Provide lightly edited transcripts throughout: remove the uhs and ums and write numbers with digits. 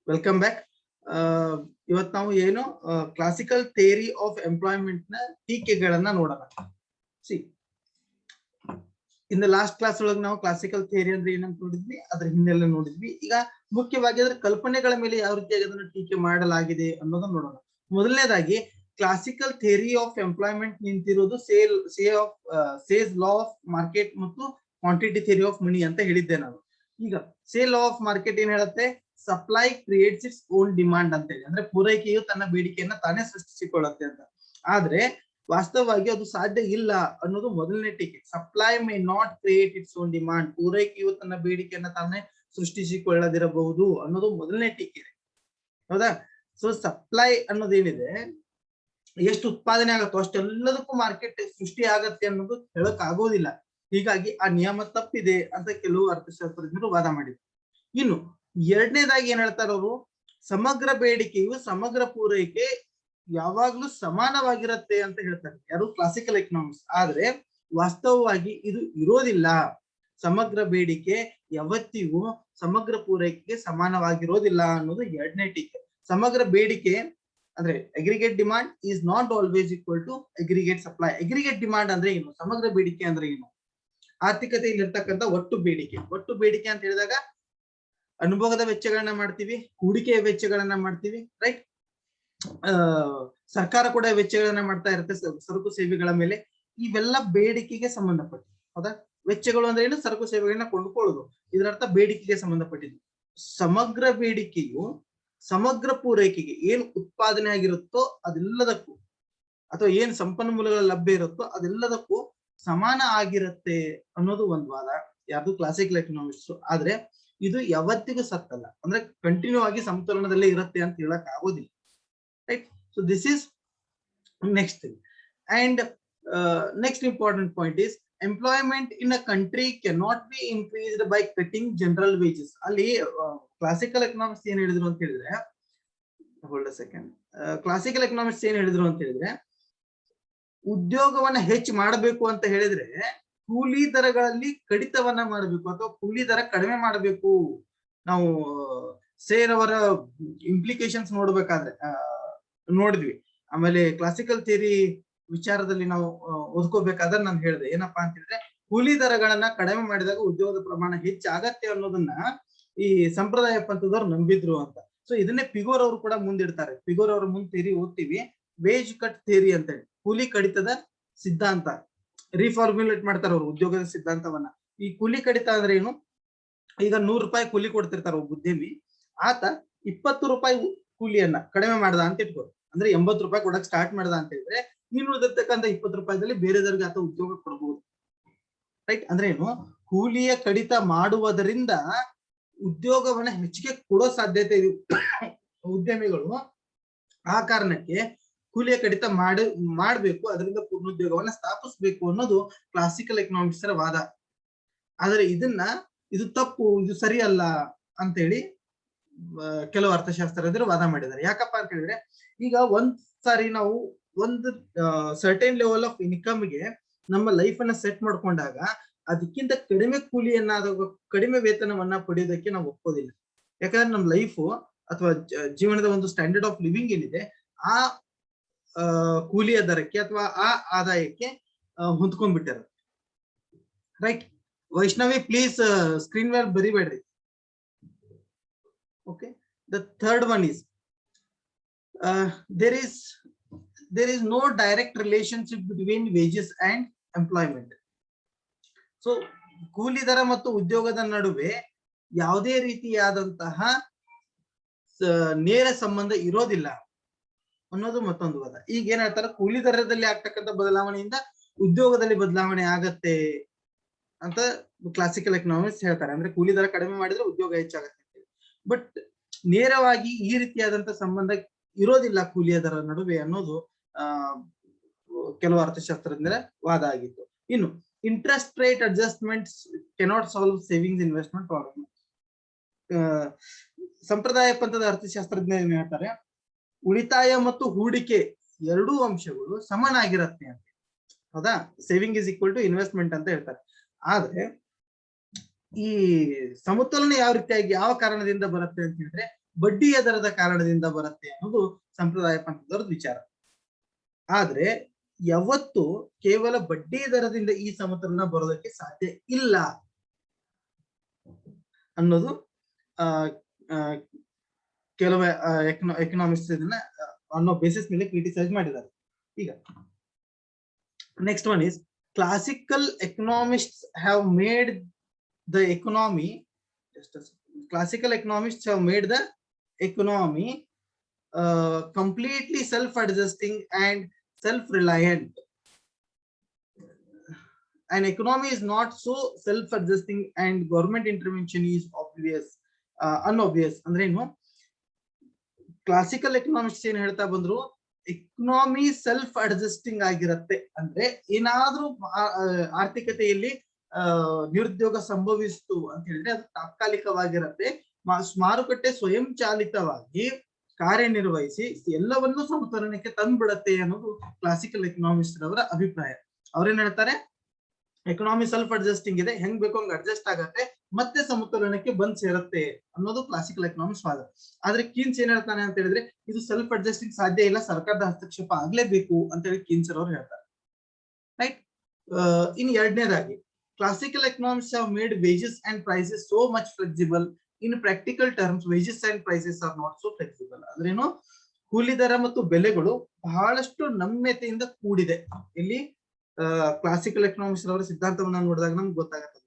Welcome back. ಇವತ್ತು ನಾವು ಏನು ಕ್ಲಾಸಿಕಲ್ ಥಿಯರಿ ಆಫ್ ಎಂಪ್ಲಾಯ್ಮೆಂಟ್ ನ ಟೀಕೆಗಳನ್ನ ನೋಡೋಣ. C in the last class ಒಳಗೆ ನಾವು ಕ್ಲಾಸಿಕಲ್ ಥಿಯರಿ ಅಂದ್ರೆ ಏನಂತ ನೋಡಿದ್ವಿ, ಅದ್ರ ಹಿಂದೆಲ್ಲ ನೋಡಿದ್ವಿ. ಈಗ ಮುಖ್ಯವಾಗಿ ಅದರ ಕಲ್ಪನೆಗಳ ಮೇಲೆ ಯಾವ ರೀತಿಯಾಗಿ ಅದನ್ನು ಟೀಕೆ ಮಾಡಲಾಗಿದೆ ಅನ್ನೋದನ್ನ ನೋಡೋಣ. ಮೊದಲನೇದಾಗಿ ಕ್ಲಾಸಿಕಲ್ ಥಿಯರಿ ಆಫ್ ಎಂಪ್ಲಾಯ್ಮೆಂಟ್ ನಿಂತಿರೋದು ಸೇಸ್ ಲಾ ಆಫ್ ಮಾರ್ಕೆಟ್ ಮತ್ತು ಕ್ವಾಂಟಿಟಿ ಥಿಯರಿ ಆಫ್ ಮನಿ ಅಂತ ಹೇಳಿದ್ದೆ ನಾನು. ಈಗ ಲಾ ಆಫ್ ಮಾರ್ಕೆಟ್ ಏನ್ ಹೇಳುತ್ತೆ, supply creates its own demand ಅಂತ ಹೇಳಿ, ಅಂದ್ರೆ ಪೂರೈಕೆಯು ತನ್ನ ಬೇಡಿಕೆಯನ್ನ ತಾನೇ ಸೃಷ್ಟಿಸಿಕೊಳ್ಳುತ್ತೆ ಅಂತ. ಆದ್ರೆ ವಾಸ್ತವವಾಗಿ ಅದು ಸಾಧ್ಯ ಇಲ್ಲ ಅನ್ನೋದು ಮೊದಲನೇ ಟೀಕೆ. Supply may not create its own demand, ಪೂರೈಕೆಯು ತನ್ನ ಬೇಡಿಕೆಯನ್ನ ತಾನೇ ಸೃಷ್ಟಿಸಿಕೊಳ್ಳದಿರಬಹುದು ಅನ್ನೋದು ಮೊದಲನೇ ಟೀಕೆ. ಹೌದಾ? ಸೊ ಸಪ್ಲೈ ಅನ್ನೋದೇನಿದೆ, ಎಷ್ಟು ಉತ್ಪಾದನೆ ಆಗುತ್ತೋ ಅಷ್ಟೆಲ್ಲದಕ್ಕೂ ಮಾರ್ಕೆಟ್ ಸೃಷ್ಟಿ ಆಗತ್ತೆ ಅನ್ನೋದು ಹೇಳಕ್ ಆಗೋದಿಲ್ಲ. ಹೀಗಾಗಿ ಆ ನಿಯಮ ತಪ್ಪಿದೆ ಅಂತ ಕೆಲವು ಅರ್ಥಶಾಸ್ತ್ರಜ್ಞರು ವಾದ ಮಾಡಿದ್ರು. ಇನ್ನು ಎರಡನೇದಾಗಿ ಏನ್ ಹೇಳ್ತಾರ ಅವರು, ಸಮಗ್ರ ಬೇಡಿಕೆಯು ಸಮಗ್ರ ಪೂರೈಕೆ ಯಾವಾಗ್ಲೂ ಸಮಾನವಾಗಿರುತ್ತೆ ಅಂತ ಹೇಳ್ತಾರೆ, ಯಾರು? Classical economics. ಆದ್ರೆ ವಾಸ್ತವವಾಗಿ ಇದು ಇರೋದಿಲ್ಲ. ಸಮಗ್ರ ಬೇಡಿಕೆ ಯಾವತ್ತಿಗೂ ಸಮಗ್ರ ಪೂರೈಕೆಗೆ ಸಮಾನವಾಗಿರೋದಿಲ್ಲ ಅನ್ನೋದು ಎರಡನೇ ಟೀಕೆ. ಸಮಗ್ರ ಬೇಡಿಕೆ ಅಂದ್ರೆ aggregate demand is not always equal to aggregate supply. Aggregate demand ಅಂದ್ರೆ ಏನು, ಸಮಗ್ರ ಬೇಡಿಕೆ ಅಂದ್ರೆ ಏನು? ಆರ್ಥಿಕತೆಯಲ್ಲಿ ಇರ್ತಕ್ಕಂಥ ಒಟ್ಟು ಬೇಡಿಕೆ. ಒಟ್ಟು ಬೇಡಿಕೆ ಅಂತ ಹೇಳಿದಾಗ ಅನುಭವದ ವೆಚ್ಚಗಳನ್ನ ಮಾಡ್ತೀವಿ, ಹೂಡಿಕೆಯ ವೆಚ್ಚಗಳನ್ನ ಮಾಡ್ತೀವಿ, ರೈಟ್? ಸರ್ಕಾರ ಕೂಡ ವೆಚ್ಚಗಳನ್ನ ಮಾಡ್ತಾ ಇರುತ್ತೆ ಸರಕು ಸೇವೆಗಳ ಮೇಲೆ. ಇವೆಲ್ಲ ಬೇಡಿಕೆಗೆ ಸಂಬಂಧಪಟ್ಟಿದೆ. ಹೌದಾ? ವೆಚ್ಚಗಳು ಅಂದ್ರೆ ಏನು? ಸರಕು ಸೇವೆಗಳನ್ನ ಕೊಂಡುಕೊಳ್ಳುವುದು, ಇದರರ್ಥ ಬೇಡಿಕೆಗೆ ಸಂಬಂಧಪಟ್ಟಿದ್ದು. ಸಮಗ್ರ ಬೇಡಿಕೆಯು ಸಮಗ್ರ ಪೂರೈಕೆಗೆ ಏನು ಉತ್ಪಾದನೆ ಆಗಿರುತ್ತೋ ಅದೆಲ್ಲದಕ್ಕೂ, ಅಥವಾ ಏನ್ ಸಂಪನ್ಮೂಲಗಳ ಲಭ್ಯ ಇರುತ್ತೋ ಅದೆಲ್ಲದಕ್ಕೂ ಸಮಾನ ಆಗಿರುತ್ತೆ ಅನ್ನೋದು ಒಂದು ವಾದ, ಯಾವುದು? Classical economics. ಆದ್ರೆ ಇದು ಯಾವತ್ತಿಗೂ ಸತ್ತಲ್ಲ, ಅಂದ್ರೆ ಕಂಟಿನ್ಯೂ ಆಗಿ ಸಮತೋಲನದಲ್ಲೇ ಇರುತ್ತೆ ಅಂತ ಹೇಳಕ್ ಆಗೋದಿಲ್ಲ, right? So this is next thing. And next important point is employment in a country can not be increased by cutting general wages. ಅಲ್ಲಿ ಕ್ಲಾಸಿಕಲ್ ಎಕನಾಮಿಕ್ಸ್ ಏನ್ ಹೇಳಿದ್ರು ಅಂತ ಹೇಳಿದ್ರೆ, ಹೋಲ್ಡ್ ಅ ಸೆಕೆಂಡ್, ಕ್ಲಾಸಿಕಲ್ ಎಕನಾಮಿಕ್ಸ್ ಏನ್ ಹೇಳಿದ್ರು ಅಂತ ಹೇಳಿದ್ರೆ, ಉದ್ಯೋಗವನ್ನ ಹೆಚ್ಚು ಮಾಡಬೇಕು ಅಂತ ಹೇಳಿದ್ರೆ ಕೂಲಿ ದರಗಳಲ್ಲಿ ಕಡಿತವನ್ನ ಮಾಡಬೇಕು ಅಥವಾ ಕೂಲಿ ದರ ಕಡಿಮೆ ಮಾಡಬೇಕು. ನಾವು ಸೇರ್ ಅವರ ಇಂಪ್ಲಿಕೇಶನ್ಸ್ ನೋಡ್ಬೇಕಾದ್ರೆ ನೋಡಿದ್ವಿ. ಆಮೇಲೆ ಕ್ಲಾಸಿಕಲ್ ಥಿಯರಿ ವಿಚಾರದಲ್ಲಿ ನಾವು ಓದ್ಕೋಬೇಕಾದ್ರೆ ನಾನು ಹೇಳಿದೆ ಏನಪ್ಪಾ ಅಂತ ಹೇಳಿದ್ರೆ, ಕೂಲಿ ದರಗಳನ್ನ ಕಡಿಮೆ ಮಾಡಿದಾಗ ಉದ್ಯೋಗದ ಪ್ರಮಾಣ ಹೆಚ್ಚಾಗತ್ತೆ ಅನ್ನೋದನ್ನ ಈ ಸಂಪ್ರದಾಯ ಪಂಥದವ್ರು ನಂಬಿದ್ರು ಅಂತ. ಸೊ ಇದನ್ನೇ ಪಿಗೋರ್ ಅವರು ಕೂಡ ಮುಂದಿಡ್ತಾರೆ. ಪಿಗೋರ್ ಅವ್ರ ಮುಂದ್ ಥಿಯರಿ ಓದ್ತೀವಿ, ವೇಜ್ ಕಟ್ ಥಿಯರಿ ಅಂತ ಹೇಳಿ, ಕೂಲಿ ಕಡಿತದ ಸಿದ್ಧಾಂತ ರಿಫಾರ್ಮ್ಯುಲೇಟ್ ಮಾಡ್ತಾರೆ ಅವರು ಉದ್ಯೋಗದ ಸಿದ್ಧಾಂತವನ್ನ. ಈ ಕೂಲಿ ಕಡಿತ ಅಂದ್ರೆ ಏನು? ಈಗ 100 ರೂಪಾಯಿ ಕೂಲಿ ಕೊಡ್ತಿರ್ತಾರ ಒಬ್ಬ ಉದ್ಯಮಿ, ಆತ 20 ರೂಪಾಯಿ ಕೂಲಿಯನ್ನ ಕಡಿಮೆ ಮಾಡ್ದ ಅಂತ ಇಟ್ಕೋ, ಅಂದ್ರೆ 80 ರೂಪಾಯಿ ಕೊಡಕ್ ಸ್ಟಾರ್ಟ್ ಮಾಡ್ದ ಅಂತ ಹೇಳಿದ್ರೆ, ನೀನು ಉಳಿದಿರ್ತಕ್ಕಂಥ 20 ರೂಪಾಯಿದಲ್ಲಿ ಬೇರೆದವ್ರಿಗೆ ಆತ ಉದ್ಯೋಗ ಕೊಡಬಹುದು, ರೈಟ್? ಅಂದ್ರೆ ಏನು? ಕೂಲಿಯ ಕಡಿತ ಮಾಡುವುದರಿಂದ ಉದ್ಯೋಗವನ್ನ ಹೆಚ್ಚಿಗೆ ಕೊಡೋ ಸಾಧ್ಯತೆ ಇದೆ ಉದ್ಯಮಿಗಳು. ಆ ಕಾರಣಕ್ಕೆ ಕೂಲಿಯ ಕಡಿತ ಮಾಡಬೇಕು, ಅದರಿಂದ ಪೂರ್ಣೋದ್ಯೋಗವನ್ನ ಸ್ಥಾಪಿಸಬೇಕು ಅನ್ನೋದು ಕ್ಲಾಸಿಕಲ್ ಎಕನಾಮಿಕ್ಸ್ ವಾದ. ಆದ್ರೆ ಇದು ತಪ್ಪು, ಇದು ಸರಿ ಅಲ್ಲ ಅಂತ ಹೇಳಿ ಕೆಲವು ಅರ್ಥಶಾಸ್ತ್ರಜ್ಞರು ವಾದ ಮಾಡಿದ್ದಾರೆ. ಯಾಕಪ್ಪ ಅಂತ ಹೇಳಿದ್ರೆ, ಈಗ ಒಂದ್ ಸಾರಿ ನಾವು ಒಂದು ಸರ್ಟೈನ್ ಲೆವೆಲ್ ಆಫ್ ಇನ್ಕಮ್ಗೆ ನಮ್ಮ ಲೈಫ್ ಅನ್ನ ಸೆಟ್ ಮಾಡ್ಕೊಂಡಾಗ ಅದಕ್ಕಿಂತ ಕಡಿಮೆ ಕೂಲಿಯನ್ನ ಕಡಿಮೆ ವೇತನವನ್ನ ಪಡೆಯೋದಕ್ಕೆ ನಾವು ಒಪ್ಪೋದಿಲ್ಲ. ಯಾಕಂದ್ರೆ ನಮ್ಮ ಲೈಫು ಅಥವಾ ಜೀವನದ ಒಂದು ಸ್ಟ್ಯಾಂಡರ್ಡ್ ಆಫ್ ಲಿವಿಂಗ್ ಏನಿದೆ ಆ ಕೂಲಿಯ ದರಕ್ಕೆ ಅಥವಾ ಆ ಆದಾಯಕ್ಕೆ ಹೊಂದ್ಕೊಂಡ್ಬಿಟ್ಟಾರ, right? Vaishnavi please screen where ಬರಿಬೇಡ್ರಿ. Okay, the third one is there is no direct relationship between wages and employment. ಸೊ ಕೂಲಿ ದರ ಮತ್ತು ಉದ್ಯೋಗದ ನಡುವೆ ಯಾವುದೇ ರೀತಿಯಾದಂತಹ ನೇರ ಸಂಬಂಧ ಇರೋದಿಲ್ಲ ಅನ್ನೋದು ಮತ್ತೊಂದು ವಾದ. ಈಗ ಏನ್ ಹೇಳ್ತಾರೆ, ಕೂಲಿ ದರದಲ್ಲಿ ಆಗ್ತಕ್ಕಂಥ ಬದಲಾವಣೆಯಿಂದ ಉದ್ಯೋಗದಲ್ಲಿ ಬದಲಾವಣೆ ಆಗತ್ತೆ ಅಂತ ಕ್ಲಾಸಿಕಲ್ ಎಕನಾಮಿಕ್ಸ್ ಹೇಳ್ತಾರೆ. ಅಂದ್ರೆ ಕೂಲಿ ದರ ಕಡಿಮೆ ಮಾಡಿದ್ರೆ ಉದ್ಯೋಗ ಹೆಚ್ಚಾಗತ್ತೆ. ಬಟ್ ನೇರವಾಗಿ ಈ ರೀತಿಯಾದಂತ ಸಂಬಂಧ ಇರೋದಿಲ್ಲ ಕೂಲಿಯ ದರ ನಡುವೆ ಅನ್ನೋದು ಕೆಲವು ಅರ್ಥಶಾಸ್ತ್ರಜ್ಞರ ವಾದ ಆಗಿತ್ತು. ಇನ್ನು interest rate adjustments cannot solve savings investment problem. ಸಂಪ್ರದಾಯ ಪಂಥದ ಅರ್ಥಶಾಸ್ತ್ರಜ್ಞ ಏನ್ ಹೇಳ್ತಾರೆ, ಉಳಿತಾಯ ಮತ್ತು ಹೂಡಿಕೆ ಎರಡೂ ಅಂಶಗಳು ಸಮನಾಗಿರತ್ತೆ ಅಂತ. ಹೌದಾ? Saving is equal to investment ಅಂತ ಹೇಳ್ತಾರೆ. ಆದ್ರೆ ಈ ಸಮತೋಲನ ಯಾವ ರೀತಿಯಾಗಿ ಯಾವ ಕಾರಣದಿಂದ ಬರುತ್ತೆ ಅಂತ ಹೇಳಿದ್ರೆ, ಬಡ್ಡಿಯ ದರದ ಕಾರಣದಿಂದ ಬರುತ್ತೆ ಅನ್ನೋದು ಸಂಪ್ರದಾಯ ಪಂಥದವ್ರದ್ದು ವಿಚಾರ. ಆದ್ರೆ ಯಾವತ್ತು ಕೇವಲ ಬಡ್ಡಿ ದರದಿಂದ ಈ ಸಮತೋಲನ ಬರೋದಕ್ಕೆ ಸಾಧ್ಯ ಇಲ್ಲ ಅನ್ನೋದು ಕೆಲವು ಎಕನಾಮಿಕ್ಸ್ ಇದನ್ನ ಅನ್ನೋ ಬೇಸಿಸ್ ಮೇಲೆ ಕ್ರಿಟಿಸೈಸ್ ಮಾಡಿದ್ದಾರೆ. ಈಗ next one is classical economists have made the economy completely self-adjusting and self-reliant. An economy is not so self-adjusting and government intervention is unobvious. ಅಂದ್ರೆ ಏನು, ಕ್ಲಾಸಿಕಲ್ ಎಕನಾಮಿಕ್ಸ್ ಏನ್ ಹೇಳ್ತಾ ಬಂದ್ರು, ಎಕನಾಮಿ ಸೆಲ್ಫ್ ಅಡ್ಜಸ್ಟಿಂಗ್ ಆಗಿರುತ್ತೆ. ಅಂದ್ರೆ ಏನಾದ್ರೂ ಆರ್ಥಿಕತೆಯಲ್ಲಿ ನಿರುದ್ಯೋಗ ಸಂಭವಿಸ್ತು ಅಂತ ಹೇಳಿದ್ರೆ ಅದು ತಾತ್ಕಾಲಿಕವಾಗಿರುತ್ತೆ. ಮಾರುಕಟ್ಟೆ ಸ್ವಯಂ ಚಾಲಿತವಾಗಿ ಕಾರ್ಯನಿರ್ವಹಿಸಿ ಎಲ್ಲವನ್ನೂ ಸಮತೋಲನಕ್ಕೆ ತಂದ್ಬಿಡತ್ತೆ ಅನ್ನೋದು ಕ್ಲಾಸಿಕಲ್ ಎಕನಾಮಿಕ್ಸ್ ರವರ ಅಭಿಪ್ರಾಯ. ಅವ್ರೇನ್ ಹೇಳ್ತಾರೆ, ಎಕನಾಮಿ ಸೆಲ್ಫ್ ಅಡ್ಜಸ್ಟಿಂಗ್ ಇದೆ, ಹೆಂಗ್ ಬೇಕೋ ಹಂಗ್ ಅಡ್ಜಸ್ಟ್ ಆಗತ್ತೆ, ಮತ್ತೆ ಸಮತೋಲನಕ್ಕೆ ಬಂದ್ ಸೇರುತ್ತೆ ಅನ್ನೋದು ಕ್ಲಾಸಿಕಲ್ ಎಕನಾಮಿಕ್ಸ್ ವಾದ. ಆದ್ರೆ ಕೀನ್ಸ್ ಏನ್ ಹೇಳ್ತಾನೆ ಅಂತ ಹೇಳಿದ್ರೆ, ಇದು ಸೆಲ್ಫ್ ಅಡ್ಜಸ್ಟಿಂಗ್ ಸಾಧ್ಯ ಇಲ್ಲ, ಸರ್ಕಾರದ ಹಸ್ತಕ್ಷೇಪ ಆಗ್ಲೇಬೇಕು ಅಂತ ಹೇಳಿ ಕೀನ್ಸರ್ ಅವ್ರು ಹೇಳ್ತಾರೆ. ರೈಟ್. ಇನ್ ಎರಡನೇದಾಗಿ, classical economics have made wages and prices so much flexible. In practical terms wages and prices are not so flexible. ಅಂದ್ರೇನು, ಕೂಲಿ ದರ ಮತ್ತು ಬೆಲೆಗಳು ಬಹಳಷ್ಟು ನಮ್ಯತೆಯಿಂದ ಕೂಡಿದೆ. ಇಲ್ಲಿ ಕ್ಲಾಸಿಕಲ್ ಎಕನಾಮಿಕ್ಸ್ ಅವರ ಸಿದ್ಧಾಂತವನ್ನ ನೋಡಿದಾಗ ನಮ್ಗೆ ಗೊತ್ತಾಗತ್ತೆ,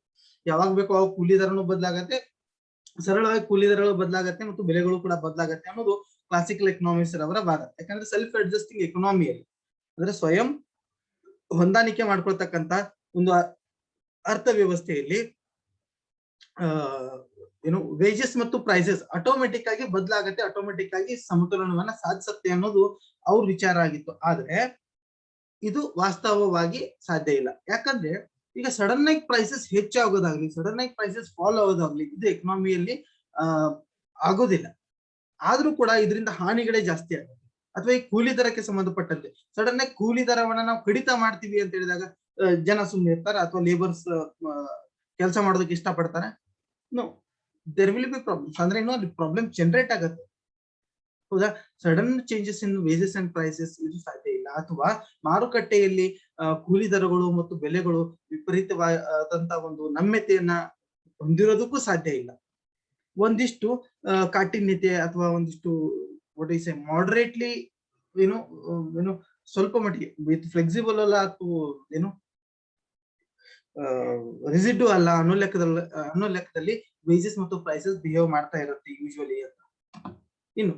ಯಾವಾಗ ಬೇಕೋ ಅವಾಗ ಕೂಲಿ ದರನು ಬದಲಾಗತ್ತೆ, ಸರಳವಾಗಿ ಕೂಲಿ ದರಗಳು ಬದಲಾಗತ್ತೆ ಮತ್ತು ಬೆಲೆಗಳು ಕೂಡ ಬದಲಾಗತ್ತೆ ಅನ್ನೋದು ಕ್ಲಾಸಿಕಲ್ ಎಕನಾಮಿಕ್ಸ್ ಅವರ ವಾದ. ಯಾಕಂದ್ರೆ ಸೆಲ್ಫ್ ಅಡ್ಜಸ್ಟಿಂಗ್ ಎಕನಾಮಿಯಲ್ಲಿ ಅಂದ್ರೆ ಸ್ವಯಂ ಹೊಂದಾಣಿಕೆ ಮಾಡ್ಕೊಳ್ತಕ್ಕಂತ ಒಂದು ಅರ್ಥವ್ಯವಸ್ಥೆಯಲ್ಲಿ ಏನು ವೇಜಸ್ ಮತ್ತು ಪ್ರೈಸಸ್ ಆಟೋಮೆಟಿಕ್ ಆಗಿ ಬದಲಾಗತ್ತೆ, ಆಟೋಮೆಟಿಕ್ ಆಗಿ ಸಮತೋಲನವನ್ನ ಸಾಧಿಸುತ್ತೆ ಅನ್ನೋದು ಅವ್ರ ವಿಚಾರ ಆಗಿತ್ತು. ಆದ್ರೆ ಇದು ವಾಸ್ತವವಾಗಿ ಸಾಧ್ಯ ಇಲ್ಲ. ಯಾಕಂದ್ರೆ ಈಗ ಸಡನ್ ಆಗಿ ಪ್ರೈಸಸ್ ಹೆಚ್ಚಾಗೋದಾಗ್ಲಿ, ಸಡನ್ ಆಗಿ ಪ್ರೈಸಸ್ ಫಾಲ್ ಆಗೋದಾಗ್ಲಿ, ಇದು ಎಕನಾಮಿಯಲ್ಲಿ ಆಗೋದಿಲ್ಲ. ಆದ್ರೂ ಕೂಡ ಇದರಿಂದ ಹಾನಿಗಳೇ ಜಾಸ್ತಿ ಆಗುತ್ತೆ. ಅಥವಾ ಈ ಕೂಲಿ ದರಕ್ಕೆ ಸಂಬಂಧಪಟ್ಟಂತೆ ಸಡನ್ ಆಗಿ ಕೂಲಿ ದರವನ್ನ ನಾವು ಕಡಿತ ಮಾಡ್ತೀವಿ ಅಂತ ಹೇಳಿದಾಗ ಜನ ಸುಮ್ಮನೆ ಇರ್ತಾರೆ, ಅಥವಾ ಲೇಬರ್ಸ್ ಕೆಲಸ ಮಾಡೋದಕ್ಕೆ ಇಷ್ಟಪಡ್ತಾರೆ. No, there will be problems. ಅಂದ್ರೆ ಏನು, ಅಲ್ಲಿ ಪ್ರಾಬ್ಲಮ್ ಜನರೇಟ್ ಆಗುತ್ತೆ. ಹೌದಾ? Sudden changes in wages and prices ಇದು ಸಾಧ್ಯ ಇಲ್ಲ. ಅಥವಾ ಮಾರುಕಟ್ಟೆಯಲ್ಲಿ ಕೂಲಿ ದರಗಳು ಮತ್ತು ಬೆಲೆಗಳು ವಿಪರೀತವಾದಂತ ಒಂದು ನಮ್ಯತೆಯನ್ನ ಹೊಂದಿರೋದಕ್ಕೂ ಸಾಧ್ಯ ಇಲ್ಲ. ಒಂದಿಷ್ಟು ಕಾಠಿಣ್ಯತೆ ಅಥವಾ ಒಂದಿಷ್ಟು ಮಾಡರೇಟ್ಲಿ ಏನು ಸ್ವಲ್ಪ ಮಟ್ಟಿಗೆ ವಿತ್ ಫ್ಲೆಕ್ಸಿಬಲ್ ಅಲ್ಲ ಅಥವಾ ಏನು ರಿಸಿಡ್ಯೂ ಅಲ್ಲ ಅನ್ನೋ ಲೆಕ್ಕದಲ್ಲಿ ವೇಜಸ್ ಮತ್ತು ಪ್ರೈಸಸ್ ಬಿಹೇವ್ ಮಾಡ್ತಾ ಇರುತ್ತೆ ಯೂಶುವಲಿ ಅಂತ. ಇನ್ನು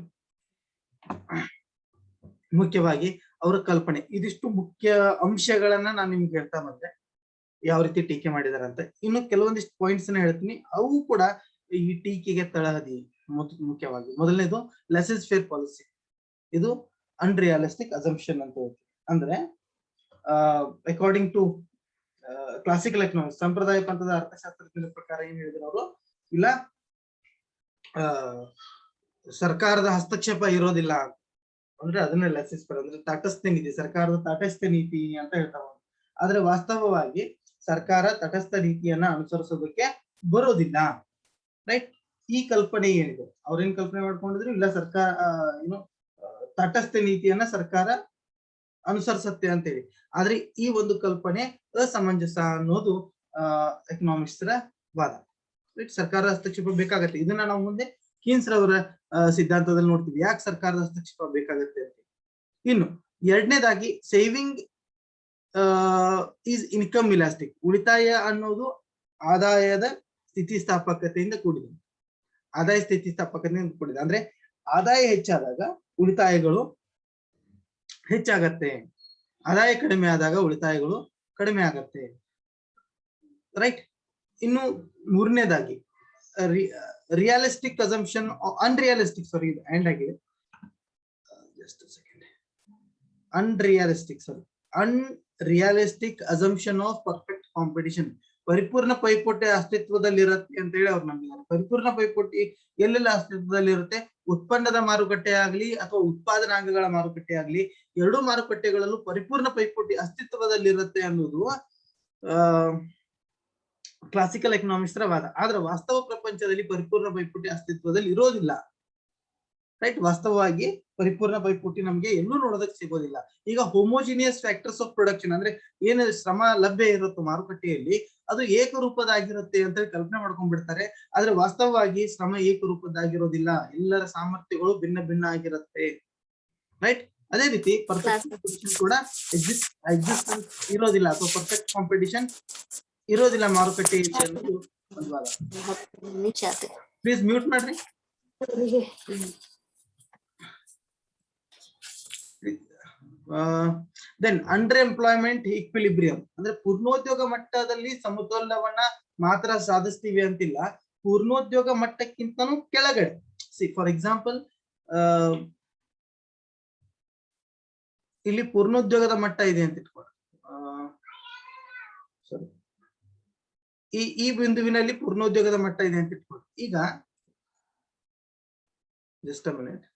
ಮುಖ್ಯವಾಗಿ ಅವರ ಕಲ್ಪನೆ, ಇದಿಷ್ಟು ಮುಖ್ಯ ಅಂಶಗಳನ್ನ ನಾನು ನಿಮ್ಗೆ ಹೇಳ್ತಾ ಬಂದೆ, ಯಾವ ರೀತಿ ಟೀಕೆ ಮಾಡಿದಾರೆ ಅಂತ. ಇನ್ನು ಕೆಲವೊಂದಿಷ್ಟು ಪಾಯಿಂಟ್ಸ್ ಹೇಳ್ತೀನಿ, ಅವು ಕೂಡ ಈ ಟೀಕೆಗೆ ತಳಹದಿ. ಮುಖ್ಯವಾಗಿ ಮೊದಲನೇದು ಲೆಸ್ ಫೇರ್ ಪಾಲಿಸಿ. ಇದು ಅನ್ರಿಯಲಿಸ್ಟಿಕ್ ಅಸಂಪ್ಷನ್ ಅಂತ ಹೇಳ್ತೀವಿ. ಅಂದ್ರೆ ಅಕಾರ್ಡಿಂಗ್ ಟು ಕ್ಲಾಸಿಕಲ್ ಎಕನಾಮಿಕ್ಸ್, ಸಂಪ್ರದಾಯ ಪಂಥದ ಅರ್ಥಶಾಸ್ತ್ರಜ್ಞರ ಪ್ರಕಾರ ಏನ್ ಹೇಳಿದ್ರು ಅವರು, ಇಲ್ಲ ಸರ್ಕಾರದ ಹಸ್ತಕ್ಷೇಪ ಇರೋದಿಲ್ಲ ಅಂದ್ರೆ ಅದನ್ನ ಲೆಸ್ ಫೇರ್ ಅಂದ್ರೆ ತಟಸ್ಥ ನೀತಿ, ಸರ್ಕಾರದ ತಟಸ್ಥ ನೀತಿ ಅಂತ ಹೇಳ್ತಾವ. ಆದ್ರೆ ವಾಸ್ತವವಾಗಿ ಸರ್ಕಾರ ತಟಸ್ಥ ನೀತಿಯನ್ನ ಅನುಸರಿಸೋದಕ್ಕೆ ಬರೋದಿಲ್ಲ. ರೈಟ್. ಈ ಕಲ್ಪನೆ ಏನಿದೆ, ಅವ್ರೇನ್ ಕಲ್ಪನೆ ಮಾಡ್ಕೊಂಡಿದ್ರು, ಇಲ್ಲ ಸರ್ಕಾರ ತಟಸ್ಥ ನೀತಿಯನ್ನ ಸರ್ಕಾರ ಅನುಸರಿಸತ್ತೆ ಅಂತೇಳಿ. ಆದ್ರೆ ಈ ಒಂದು ಕಲ್ಪನೆ ಅಸಮಂಜಸ ಅನ್ನೋದು ಎಕನಾಮಿಕ್ಸ್ ವಾದ. ರೈಟ್. ಸರ್ಕಾರ ಹಸ್ತಕ್ಷೇಪ ಬೇಕಾಗತ್ತೆ. ಇದನ್ನ ನಾವು ಮುಂದೆ ಕೀನ್ಸ್ ರವರ ಸಿದ್ಧಾಂತದಲ್ಲಿ ನೋಡ್ತೀವಿ, ಯಾಕೆ ಸರ್ಕಾರದ ಹಸ್ತಕ್ಷೇಪ ಬೇಕಾಗತ್ತೆ ಅಂತ. ಇನ್ನು ಎರಡನೇದಾಗಿ ಸೇವಿಂಗ್ ಈಸ್ ಇನ್ಕಮ್ ಇಲಾಸ್ಟಿಕ್. ಉಳಿತಾಯ ಅನ್ನೋದು ಆದಾಯದ ಸ್ಥಿತಿಸ್ಥಾಪಕತೆಯಿಂದ ಕೂಡಿದೆ. ಆದಾಯ ಸ್ಥಿತಿಸ್ಥಾಪಕತೆಯಿಂದ ಕೂಡಿದೆ ಅಂದ್ರೆ ಆದಾಯ ಹೆಚ್ಚಾದಾಗ ಉಳಿತಾಯಗಳು ಹೆಚ್ಚಾಗತ್ತೆ, ಆದಾಯ ಕಡಿಮೆ ಆದಾಗ ಉಳಿತಾಯಗಳು ಕಡಿಮೆ ಆಗತ್ತೆ. ರೈಟ್. ಇನ್ನು ಮೂರನೇದಾಗಿ ರಿಯಲಿಸ್ಟಿಕ್ ಅಸಂಪ್ಷನ್ ಅನ್ರಿಯಲಿಸ್ಟಿಕ್ ಇದು ಎಂಡ್ ಆಗಿದೆ, unrealistic assumption of perfect competition. ಪರಿಪೂರ್ಣ ಪೈಪೋಟಿ ಅಸ್ತಿತ್ವದಲ್ಲಿರುತ್ತೆ ಅಂತ ಹೇಳಿ ಅವ್ರು ನಂಬಿದ್ದಾರೆ. ಪರಿಪೂರ್ಣ ಪೈಪೋಟಿ ಎಲ್ಲೆಲ್ಲ ಅಸ್ತಿತ್ವದಲ್ಲಿರುತ್ತೆ, ಉತ್ಪನ್ನದ ಮಾರುಕಟ್ಟೆ ಆಗ್ಲಿ ಅಥವಾ ಉತ್ಪಾದನಾಂಗಗಳ ಮಾರುಕಟ್ಟೆ ಆಗ್ಲಿ, ಎರಡೂ ಮಾರುಕಟ್ಟೆಗಳಲ್ಲೂ ಪರಿಪೂರ್ಣ ಪೈಪೋಟಿ ಅಸ್ತಿತ್ವದಲ್ಲಿರುತ್ತೆ ಅನ್ನೋದು ಕ್ಲಾಸಿಕಲ್ ಎಕನಾಮಿಕ್ಸ್ ವಾದ. ಆದ್ರೆ ವಾಸ್ತವ ಪ್ರಪಂಚದಲ್ಲಿ ಪರಿಪೂರ್ಣ ಪೈಪೋಟಿ ಅಸ್ತಿತ್ವದಲ್ಲಿ ಇರೋದಿಲ್ಲ. ರೈಟ್. ವಾಸ್ತವವಾಗಿ ಪರಿಪೂರ್ಣ ಪೈಪೋಟಿ ನಮ್ಗೆ ಎಲ್ಲೂ ನೋಡೋದಕ್ಕೆ ಸಿಗೋದಿಲ್ಲ. ಈಗ ಹೋಮೋಜಿನಿಯಸ್ ಫ್ಯಾಕ್ಟರ್ಸ್ ಆಫ್ ಪ್ರೊಡಕ್ಷನ್ ಅಂದ್ರೆ ಏನು ಶ್ರಮ ಲಭ್ಯ ಇರುತ್ತೋ ಮಾರುಕಟ್ಟೆಯಲ್ಲಿ ಅದು ಏಕರೂಪದಾಗಿರುತ್ತೆ ಅಂತ ಕಲ್ಪನೆ ಮಾಡ್ಕೊಂಡ್ಬಿಡ್ತಾರೆ. ಆದ್ರೆ ವಾಸ್ತವವಾಗಿ ಶ್ರಮ ಏಕರೂಪದಾಗಿರೋದಿಲ್ಲ, ಎಲ್ಲರ ಸಾಮರ್ಥ್ಯಗಳು ಭಿನ್ನ ಭಿನ್ನ ಆಗಿರುತ್ತೆ. ರೈಟ್. ಅದೇ ರೀತಿ ಪರ್ಫೆಕ್ಟ್ ಕಾಂಪಿಟಿಷನ್ ಕೂಡ ಎಕ್ಸಿಸ್ಟೆನ್ಸ್ ಇರೋದಿಲ್ಲ ಅಥವಾ ಪರ್ಫೆಕ್ಟ್ ಕಾಂಪಿಟಿಷನ್ ಇರೋದಿಲ್ಲ ಮಾರುಕಟ್ಟೆಯಲ್ಲಿ ಅನ್ನೋದು ಒಂದು ವಾದ. ಪ್ಲೀಸ್ ಮ್ಯೂಟ್ ಮಾಡ್ರಿ. ದೆನ್ ಅಂಡರ್ ಎಂಪ್ಲಾಯ್ಮೆಂಟ್ ಈಕ್ವಿಲಿಬ್ರಿಯಂ ಅಂದ್ರೆ ಪೂರ್ಣೋದ್ಯೋಗ ಮಟ್ಟದಲ್ಲಿ ಸಮತೋಲನವನ್ನ ಮಾತ್ರ ಸಾಧಿಸ್ತೀವಿ ಅಂತಿಲ್ಲ, ಪೂರ್ಣೋದ್ಯೋಗ ಮಟ್ಟಕ್ಕಿಂತನೂ ಕೆಳಗಡೆ. ಫಾರ್ ಎಕ್ಸಾಂಪಲ್ ಇಲ್ಲಿ ಪೂರ್ಣೋದ್ಯೋಗದ ಮಟ್ಟ ಇದೆ ಅಂತ ಇಟ್ಕೊಳ್ಳಿ. ಈ ಬಿಂದುವಿನಲ್ಲಿ ಪೂರ್ಣೋದ್ಯೋಗದ ಮಟ್ಟ ಇದೆ ಅಂತ ಇಟ್ಕೊಳ್ಳಿ. ಈಗ ಜಸ್ಟ್ ಅ ಮಿನಿಟ್.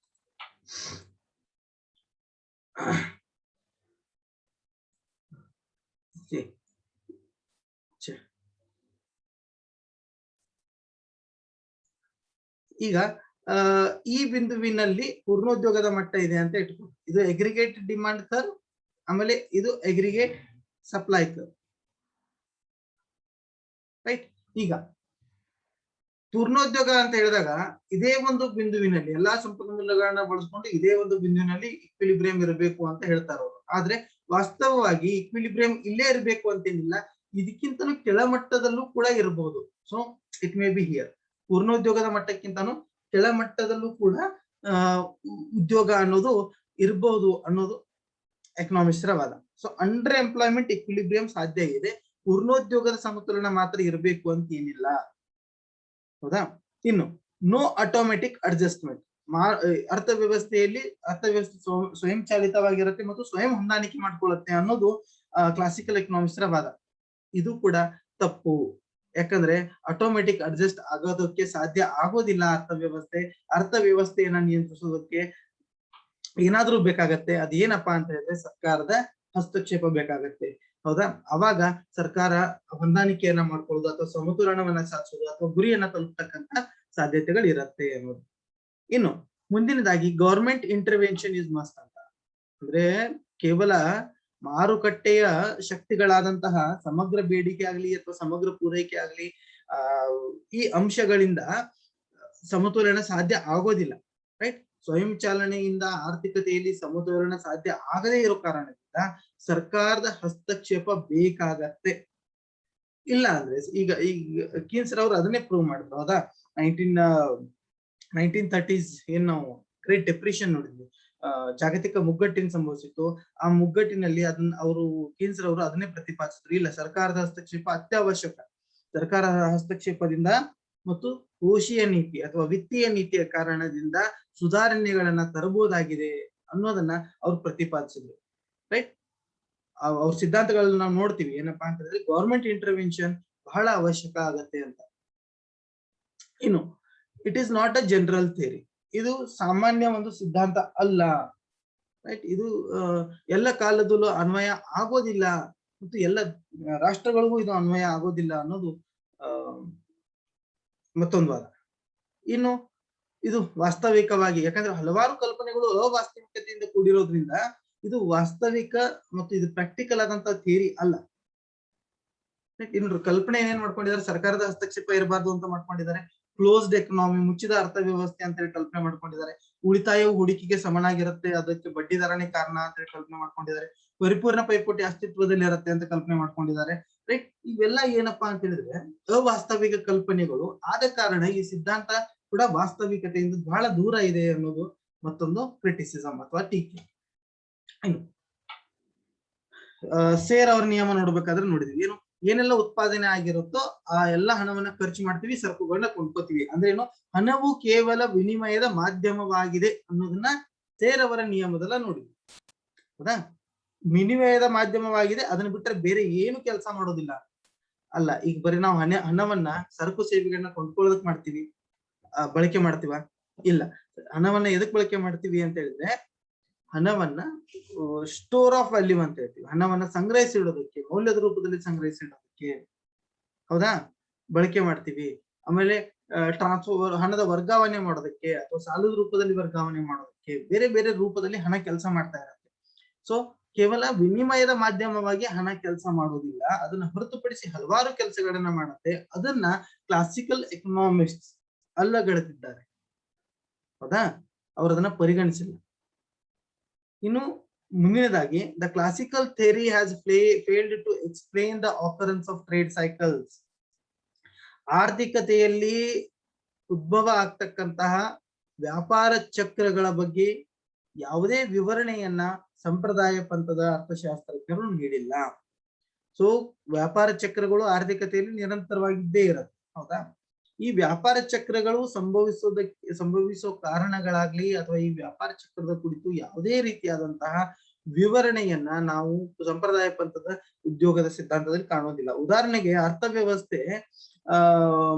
ಈಗ ಈ ಬಿಂದುವಿನಲ್ಲಿ ಪೂರ್ಣೋದ್ಯೋಗದ ಮಟ್ಟ ಇದೆ ಅಂತ ಇಟ್ಕೊಂಡು, ಇದು ಅಗ್ರಿಗೇಟ್ ಡಿಮಾಂಡ್ ಕರ್ವ್, ಆಮೇಲೆ ಇದು ಅಗ್ರಿಗೇಟ್ ಸಪ್ಲೈ ಕರ್ವ್. ರೈಟ್. ಈಗ ಪೂರ್ಣೋದ್ಯೋಗ ಅಂತ ಹೇಳಿದಾಗ ಇದೇ ಒಂದು ಬಿಂದುವಿನಲ್ಲಿ ಎಲ್ಲಾ ಸಂಪನ್ಮೂಲಗಳನ್ನ ಬಳಸ್ಕೊಂಡು ಇದೇ ಒಂದು ಬಿಂದುವಿನಲ್ಲಿ ಇಕ್ವಿಲಿಬ್ರಿಯಂ ಇರಬೇಕು ಅಂತ ಹೇಳ್ತಾರೆ ಅವರು. ಆದ್ರೆ ವಾಸ್ತವವಾಗಿ ಇಕ್ವಿಲಿಬ್ರಿಯಂ ಇಲ್ಲೇ ಇರಬೇಕು ಅಂತೇನಿಲ್ಲ, ಇದಕ್ಕಿಂತನೂ ಕೆಳಮಟ್ಟದಲ್ಲೂ ಕೂಡ ಇರಬಹುದು. So it may be here. ಪೂರ್ಣೋದ್ಯೋಗದ ಮಟ್ಟಕ್ಕಿಂತನೂ ಕೆಳಮಟ್ಟದಲ್ಲೂ ಕೂಡ ಉದ್ಯೋಗ ಅನ್ನೋದು ಇರಬಹುದು ಅನ್ನೋದು ಎಕನಾಮಿಸ್ಟರ ವಾದ. ಸೊ ಅಂಡರ್ ಎಂಪ್ಲಾಯ್ಮೆಂಟ್ ಇಕ್ವಿಲಿಬ್ರಿಯಂ ಸಾಧ್ಯ ಇದೆ, ಪೂರ್ಣೋದ್ಯೋಗದ ಸಮತೋಲನ ಮಾತ್ರ ಇರಬೇಕು ಅಂತ ಏನಿಲ್ಲ. ಹೌದಾ? ಇನ್ನು ನೋ ಆಟೋಮೆಟಿಕ್ ಅಡ್ಜಸ್ಟ್ಮೆಂಟ್. ಅರ್ಥವ್ಯವಸ್ಥೆಯಲ್ಲಿ ಅರ್ಥವ್ಯವಸ್ಥೆ ಸ್ವಯಂ ಚಾಲಿತವಾಗಿರುತ್ತೆ ಮತ್ತು ಸ್ವಯಂ ಹೊಂದಾಣಿಕೆ ಮಾಡ್ಕೊಳ್ಳುತ್ತೆ ಅನ್ನೋದು ಕ್ಲಾಸಿಕಲ್ ಎಕನಾಮಿಸ್ಟರ ವಾದ. ಇದು ಕೂಡ ತಪ್ಪು. ಯಾಕಂದ್ರೆ ಆಟೋಮೆಟಿಕ್ ಅಡ್ಜಸ್ಟ್ ಆಗೋದಕ್ಕೆ ಸಾಧ್ಯ ಆಗೋದಿಲ್ಲ. ಅರ್ಥವ್ಯವಸ್ಥೆಯನ್ನ ನಿಯಂತ್ರಿಸೋದಕ್ಕೆ ಏನಾದ್ರೂ ಬೇಕಾಗತ್ತೆ. ಅದೇನಪ್ಪಾ ಅಂತ ಹೇಳಿದ್ರೆ ಸರ್ಕಾರದ ಹಸ್ತಕ್ಷೇಪ ಬೇಕಾಗತ್ತೆ. ಹೌದಾ? ಅವಾಗ ಸರ್ಕಾರ ಹೊಂದಾಣಿಕೆಯನ್ನ ಮಾಡ್ಕೊಳ್ಳೋದು ಅಥವಾ ಸಮತೋಲನವನ್ನ ಸಾಧಿಸೋದು ಅಥವಾ ಗುರಿಯನ್ನ ತಲುಪತಕ್ಕಂತ ಸಾಧ್ಯತೆಗಳು ಇರುತ್ತೆ ಅನ್ನೋದು. ಇನ್ನು ಮುಂದಿನದಾಗಿ ಗವರ್ಮೆಂಟ್ ಇಂಟರ್ವೆನ್ಷನ್ ಇಸ್ ಮಸ್ಟ್ ಅಂತ ಅಂದ್ರೆ ಕೇವಲ ಮಾರುಕಟ್ಟೆಯ ಶಕ್ತಿಗಳಾದಂತಹ ಸಮಗ್ರ ಬೇಡಿಕೆ ಆಗ್ಲಿ ಅಥವಾ ಸಮಗ್ರ ಪೂರೈಕೆ ಆಗ್ಲಿ ಈ ಅಂಶಗಳಿಂದ ಸಮತೋಲನ ಸಾಧ್ಯ ಆಗೋದಿಲ್ಲ. ರೈಟ್. ಸ್ವಯಂ ಚಾಲನೆಯಿಂದ ಆರ್ಥಿಕತೆಯಲ್ಲಿ ಸಮತೋಲನ ಸಾಧ್ಯ ಆಗದೇ ಇರೋ ಕಾರಣದಿಂದ ಸರ್ಕಾರದ ಹಸ್ತಕ್ಷೇಪ ಬೇಕಾಗತ್ತೆ. ಇಲ್ಲ ಅಂದ್ರೆ ಈಗ ಕೀನ್ಸ್ ಅವರು ಅದನ್ನೇ ಪ್ರೂವ್ ಮಾಡಿದ್ರು. ಹೌದಾ? 1930s ಏನ್ ನಾವು ಗ್ರೇಟ್ ಡೆಪ್ರೆಷನ್ ನೋಡಿದ್ವಿ, ಜಾಗತಿಕ ಮುಗ್ಗಟ್ಟಿನ ಸಂಭವಿಸಿತ್ತು. ಆ ಮುಗ್ಗಟ್ಟಿನಲ್ಲಿ ಅದನ್ನ ಅವರು ಕೀನ್ಸ್ ಅವರು ಅದನ್ನೇ ಪ್ರತಿಪಾದಿಸಿದ್ರು. ಇಲ್ಲ, ಸರ್ಕಾರದ ಹಸ್ತಕ್ಷೇಪ ಅತ್ಯವಶ್ಯಕ. ಸರ್ಕಾರದ ಹಸ್ತಕ್ಷೇಪದಿಂದ ಮತ್ತು ಕೋಶೀಯ ನೀತಿ ಅಥವಾ ವಿತ್ತೀಯ ನೀತಿಯ ಕಾರಣದಿಂದ ಸುಧಾರಣೆಗಳನ್ನ ತರಬಹುದಾಗಿದೆ ಅನ್ನೋದನ್ನ ಅವ್ರು ಪ್ರತಿಪಾದಿಸಿದ್ರು. ರೈಟ್. ಅವ್ರ ಸಿದ್ಧಾಂತಗಳನ್ನ ನಾವು ನೋಡ್ತೀವಿ. ಏನಪ್ಪಾ ಅಂತ ಹೇಳಿದ್ರೆ ಗವರ್ಮೆಂಟ್ ಇಂಟರ್ವೆನ್ಷನ್ ಬಹಳ ಅವಶ್ಯಕ ಆಗತ್ತೆ ಅಂತ. ಇನ್ನು it is not a general theory. ಇದು ಸಾಮಾನ್ಯ ಒಂದು ಸಿದ್ಧಾಂತ ಅಲ್ಲ. ರೈಟ್. ಇದು ಎಲ್ಲ ಕಾಲದಲ್ಲೂ ಅನ್ವಯ ಆಗೋದಿಲ್ಲ ಮತ್ತು ಎಲ್ಲ ರಾಷ್ಟ್ರಗಳಿಗೂ ಇದು ಅನ್ವಯ ಆಗೋದಿಲ್ಲ ಅನ್ನೋದು ಮತ್ತೊಂದು ವಾದ. ಇನ್ನು ಇದು ವಾಸ್ತವಿಕವಾಗಿ, ಯಾಕಂದ್ರೆ ಹಲವಾರು ಕಲ್ಪನೆಗಳು ಅವಾಸ್ತವಿಕತೆಯಿಂದ ಕೂಡಿರೋದ್ರಿಂದ ಇದು ವಾಸ್ತವಿಕ ಮತ್ತು ಇದು ಪ್ರಾಕ್ಟಿಕಲ್ ಆದಂತ ಥಿಯರಿ ಅಲ್ಲ. ಇನ್ನು ಕಲ್ಪನೆ ಏನೇನ್ ಮಾಡ್ಕೊಂಡಿದ್ದಾರೆ, ಸರ್ಕಾರದ ಹಸ್ತಕ್ಷೇಪ ಇರಬಾರ್ದು ಅಂತ ಮಾಡ್ಕೊಂಡಿದ್ದಾರೆ. ಕ್ಲೋಸ್ಡ್ ಎಕನಾಮಿ, ಮುಚ್ಚಿದ ಅರ್ಥವ್ಯವಸ್ಥೆ ಅಂತ ಹೇಳಿ ಕಲ್ಪನೆ ಮಾಡ್ಕೊಂಡಿದ್ದಾರೆ. ಉಳಿತಾಯವು ಹೂಡಿಕೆಗೆ ಸಮನಾಗಿರುತ್ತೆ, ಅದಕ್ಕೆ ಬಡ್ಡಿ ದರನೇ ಕಾರಣ ಅಂತ ಹೇಳಿ ಕಲ್ಪನೆ ಮಾಡ್ಕೊಂಡಿದ್ದಾರೆ. ಪರಿಪೂರ್ಣ ಪೈಪೋಟಿ ಅಸ್ತಿತ್ವದಲ್ಲಿ ಇರುತ್ತೆ ಅಂತ ಕಲ್ಪನೆ ಮಾಡ್ಕೊಂಡಿದ್ದಾರೆ. ರೈಟ್. ಇವೆಲ್ಲ ಏನಪ್ಪಾ ಅಂತ ಹೇಳಿದ್ರೆ ಅವಾಸ್ತವಿಕ ಕಲ್ಪನೆಗಳು. ಆದ ಕಾರಣ ಈ ಸಿದ್ಧಾಂತ ಕೂಡ ವಾಸ್ತವಿಕತೆಯಿಂದ ಬಹಳ ದೂರ ಇದೆ ಅನ್ನೋದು ಮತ್ತೊಂದು ಕ್ರಿಟಿಸಿಸಮ್ ಅಥವಾ ಟೀಕೆ. ಸೇರ್ ಅವರ ನಿಯಮ ನೋಡ್ಬೇಕಾದ್ರೆ ನೋಡಿದ್ವಿ. ಏನೆಲ್ಲ ಉತ್ಪಾದನೆ ಆಗಿರುತ್ತೋ ಆ ಎಲ್ಲಾ ಹಣವನ್ನ ಖರ್ಚು ಮಾಡ್ತೀವಿ, ಸರಕುಗಳನ್ನ ಕೊಂಡ್ಕೋತೀವಿ. ಅಂದ್ರೆ ಏನು, ಹಣವು ಕೇವಲ ವಿನಿಮಯದ ಮಾಧ್ಯಮವಾಗಿದೆ ಅನ್ನೋದನ್ನ ಸೇರ್ ಅವರ ನಿಯಮದಲ್ಲ ನೋಡಿದ್ವಿ. ಹೌದಾ? ವಿನಿಮಯದ ಮಾಧ್ಯಮವಾಗಿದೆ, ಅದನ್ನ ಬಿಟ್ಟರೆ ಬೇರೆ ಏನು ಕೆಲಸ ಮಾಡೋದಿಲ್ಲ ಅಲ್ಲ. ಈಗ ಬರೀ ನಾವು ಹಣವನ್ನ ಸರಕು ಸೇವೆಗಳನ್ನ ಕೊಂಡ್ಕೊಳ್ಳೋದಕ್ ಮಾಡ್ತೀವಿ, ಬಳಕೆ ಮಾಡ್ತೀವ? ಇಲ್ಲ. ಹಣವನ್ನ ಎದಕ್ ಬಳಕೆ ಮಾಡ್ತೀವಿ ಅಂತ ಹೇಳಿದ್ರೆ ಹಣವನ್ನ ಸ್ಟೋರ್ ಆಫ್ ವ್ಯಾಲ್ಯೂ ಅಂತ ಹೇಳ್ತೀವಿ. ಹಣವನ್ನ ಸಂಗ್ರಹಿಸಿಡೋದಕ್ಕೆ, ಮೌಲ್ಯದ ರೂಪದಲ್ಲಿ ಸಂಗ್ರಹಿಸಿಡೋದಕ್ಕೆ, ಹೌದಾ, ಬಳಕೆ ಮಾಡ್ತೀವಿ. ಆಮೇಲೆ ಟ್ರಾನ್ಸ್ಫರ್ ಹಣದ ವರ್ಗಾವಣೆ ಮಾಡೋದಕ್ಕೆ ಅಥವಾ ಸಾಲದ ರೂಪದಲ್ಲಿ ವರ್ಗಾವಣೆ ಮಾಡೋದಕ್ಕೆ ಬೇರೆ ಬೇರೆ ರೂಪದಲ್ಲಿ ಹಣ ಕೆಲಸ ಮಾಡ್ತಾ ಇರುತ್ತೆ. ಸೊ ಕೇವಲ ವಿನಿಮಯದ ಮಾಧ್ಯಮವಾಗಿ ಹಣ ಕೆಲಸ ಮಾಡುವುದಿಲ್ಲ, ಅದನ್ನ ಹೊರತುಪಡಿಸಿ ಹಲವಾರು ಕೆಲಸಗಳನ್ನ ಮಾಡುತ್ತೆ. ಅದನ್ನ ಕ್ಲಾಸಿಕಲ್ ಎಕನಾಮಿಕ್ಸ್ ಅಲ್ಲಗಳೆದಿದ್ದಾರೆ. ಹೌದಾ, ಅವರು ಅದನ್ನ ಪರಿಗಣಿಸಿಲ್ಲ. ಇನ್ನು ಮುಂದಿನದಾಗಿ, the classical theory has failed to explain the occurrence of trade cycles. ಆರ್ಥಿಕತೆಯಲ್ಲಿ ಉದ್ಭವ ಆಗ್ತಕ್ಕಂತಹ ವ್ಯಾಪಾರ ಚಕ್ರಗಳ ಬಗ್ಗೆ ಯಾವುದೇ ವಿವರಣೆಯನ್ನ ಸಂಪ್ರದಾಯ ಪಂಥದ ಅರ್ಥಶಾಸ್ತ್ರಜ್ಞರು ನೀಡಿಲ್ಲ. ಸೊ ವ್ಯಾಪಾರ ಚಕ್ರಗಳು ಆರ್ಥಿಕತೆಯಲ್ಲಿ ನಿರಂತರವಾಗಿದ್ದೇ ಇರುತ್ತೆ. ಹೌದಾ, ಈ ವ್ಯಾಪಾರ ಚಕ್ರಗಳು ಸಂಭವಿಸೋ ಕಾರಣಗಳಾಗ್ಲಿ ಅಥವಾ ಈ ವ್ಯಾಪಾರ ಚಕ್ರದ ಕುರಿತು ಯಾವುದೇ ರೀತಿಯಾದಂತಹ ವಿವರಣೆಯನ್ನ ನಾವು ಸಂಪ್ರದಾಯ ಪಂಥದ ಉದ್ಯೋಗದ ಸಿದ್ಧಾಂತದಲ್ಲಿ ಕಾಣೋದಿಲ್ಲ. ಉದಾಹರಣೆಗೆ, ಅರ್ಥವ್ಯವಸ್ಥೆ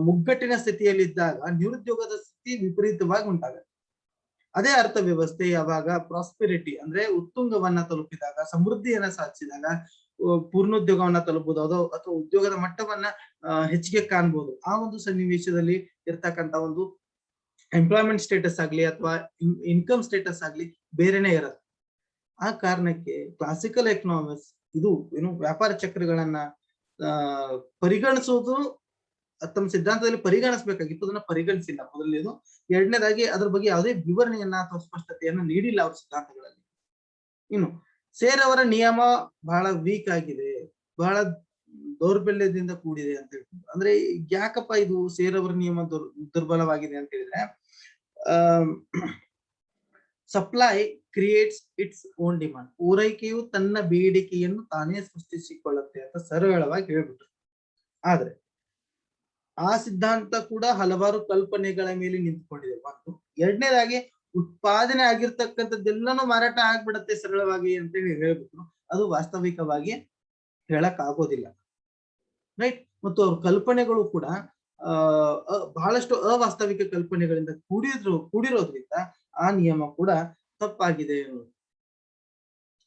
ಮುಗ್ಗಟ್ಟಿನ ಸ್ಥಿತಿಯಲ್ಲಿದ್ದಾಗ ನಿರುದ್ಯೋಗದ ಸ್ಥಿತಿ ವಿಪರೀತವಾಗಿ ಉಂಟಾಗುತ್ತೆ. ಅದೇ ಅರ್ಥವ್ಯವಸ್ಥೆ ಯಾವಾಗ ಪ್ರಾಸ್ಪೆರಿಟಿ ಅಂದ್ರೆ ಉತ್ತುಂಗವನ್ನ ತಲುಪಿದಾಗ, ಸಮೃದ್ಧಿಯನ್ನ ಸಾಧಿಸಿದಾಗ ಪೂರ್ಣೋದ್ಯೋಗವನ್ನ ತಲುಪಬಹುದು ಅಥವಾ ಉದ್ಯೋಗದ ಮಟ್ಟವನ್ನ ಹೆಚ್ಚಿಗೆ ಕಾಣ್ಬೋದು. ಆ ಒಂದು ಸನ್ನಿವೇಶದಲ್ಲಿ ಇರ್ತಕ್ಕಂತ ಒಂದು ಎಂಪ್ಲಾಯ್ಮೆಂಟ್ ಸ್ಟೇಟಸ್ ಆಗ್ಲಿ ಅಥವಾ ಇನ್ಕಮ್ ಸ್ಟೇಟಸ್ ಆಗ್ಲಿ ಬೇರೆನೆ ಇರುತ್ತೆ. ಆ ಕಾರಣಕ್ಕೆ ಕ್ಲಾಸಿಕಲ್ ಎಕನಾಮಿಕ್ಸ್ ಇದು ವ್ಯಾಪಾರ ಚಕ್ರಗಳನ್ನ ಪರಿಗಣಿಸೋದು ತಮ್ಮ ಸಿದ್ಧಾಂತದಲ್ಲಿ ಪರಿಗಣಿಸಬೇಕಾಗಿತ್ತು, ಅದನ್ನ ಪರಿಗಣಿಸಿಲ್ಲ. ಮೊದಲನೇದು. ಎರಡನೇದಾಗಿ, ಅದ್ರ ಬಗ್ಗೆ ಯಾವುದೇ ವಿವರಣೆಯನ್ನ ಅಥವಾ ಸ್ಪಷ್ಟತೆಯನ್ನ ನೀಡಿಲ್ಲ ಅವ್ರ ಸಿದ್ಧಾಂತಗಳಲ್ಲಿ. ಇನ್ನು ಸೇರ್ ಅವರ ನಿಯಮ ಬಹಳ ವೀಕ್ ಆಗಿದೆ, ಬಹಳ ದೌರ್ಬಲ್ಯದಿಂದ ಕೂಡಿದೆ ಅಂತ ಹೇಳ್ತಾರೆ. ಅಂದ್ರೆ ಯಾಕಪ್ಪ ಇದು ಸೇರ್ ಅವರ ನಿಯಮ ದುರ್ಬಲವಾಗಿದೆ ಅಂತ ಹೇಳಿದ್ರೆ, supply creates its own demand. ಪೂರೈಕೆಯು ತನ್ನ ಬೇಡಿಕೆಯನ್ನು ತಾನೇ ಸೃಷ್ಟಿಸಿಕೊಳ್ಳುತ್ತೆ ಅಂತ ಸರಳವಾಗಿ ಹೇಳ್ಬಿಟ್ರು. ಆದ್ರೆ ಆ ಸಿದ್ಧಾಂತ ಕೂಡ ಹಲವಾರು ಕಲ್ಪನೆಗಳ ಮೇಲೆ ನಿಂತ್ಕೊಂಡಿದೆ. ಒಂದು. ಎರಡನೇದಾಗಿ, ಉತ್ಪಾದನೆ ಆಗಿರ್ತಕ್ಕಂಥದ್ದೆಲ್ಲಾನು ಮಾರಾಟ ಆಗ್ಬಿಡತ್ತೆ ಸರಳವಾಗಿ ಅಂತ ಹೇಳಿ ಹೇಳ್ಬಿಟ್ರು. ಅದು ವಾಸ್ತವಿಕವಾಗಿ ಹೇಳಕ್ ಆಗೋದಿಲ್ಲ, ರೈಟ್. ಮತ್ತು ಅವ್ರ ಕಲ್ಪನೆಗಳು ಕೂಡ ಬಹಳಷ್ಟು ಅವಾಸ್ತವಿಕ ಕಲ್ಪನೆಗಳಿಂದ ಕೂಡಿರೋದ್ರಿಂದ ಆ ನಿಯಮ ಕೂಡ ತಪ್ಪಾಗಿದೆ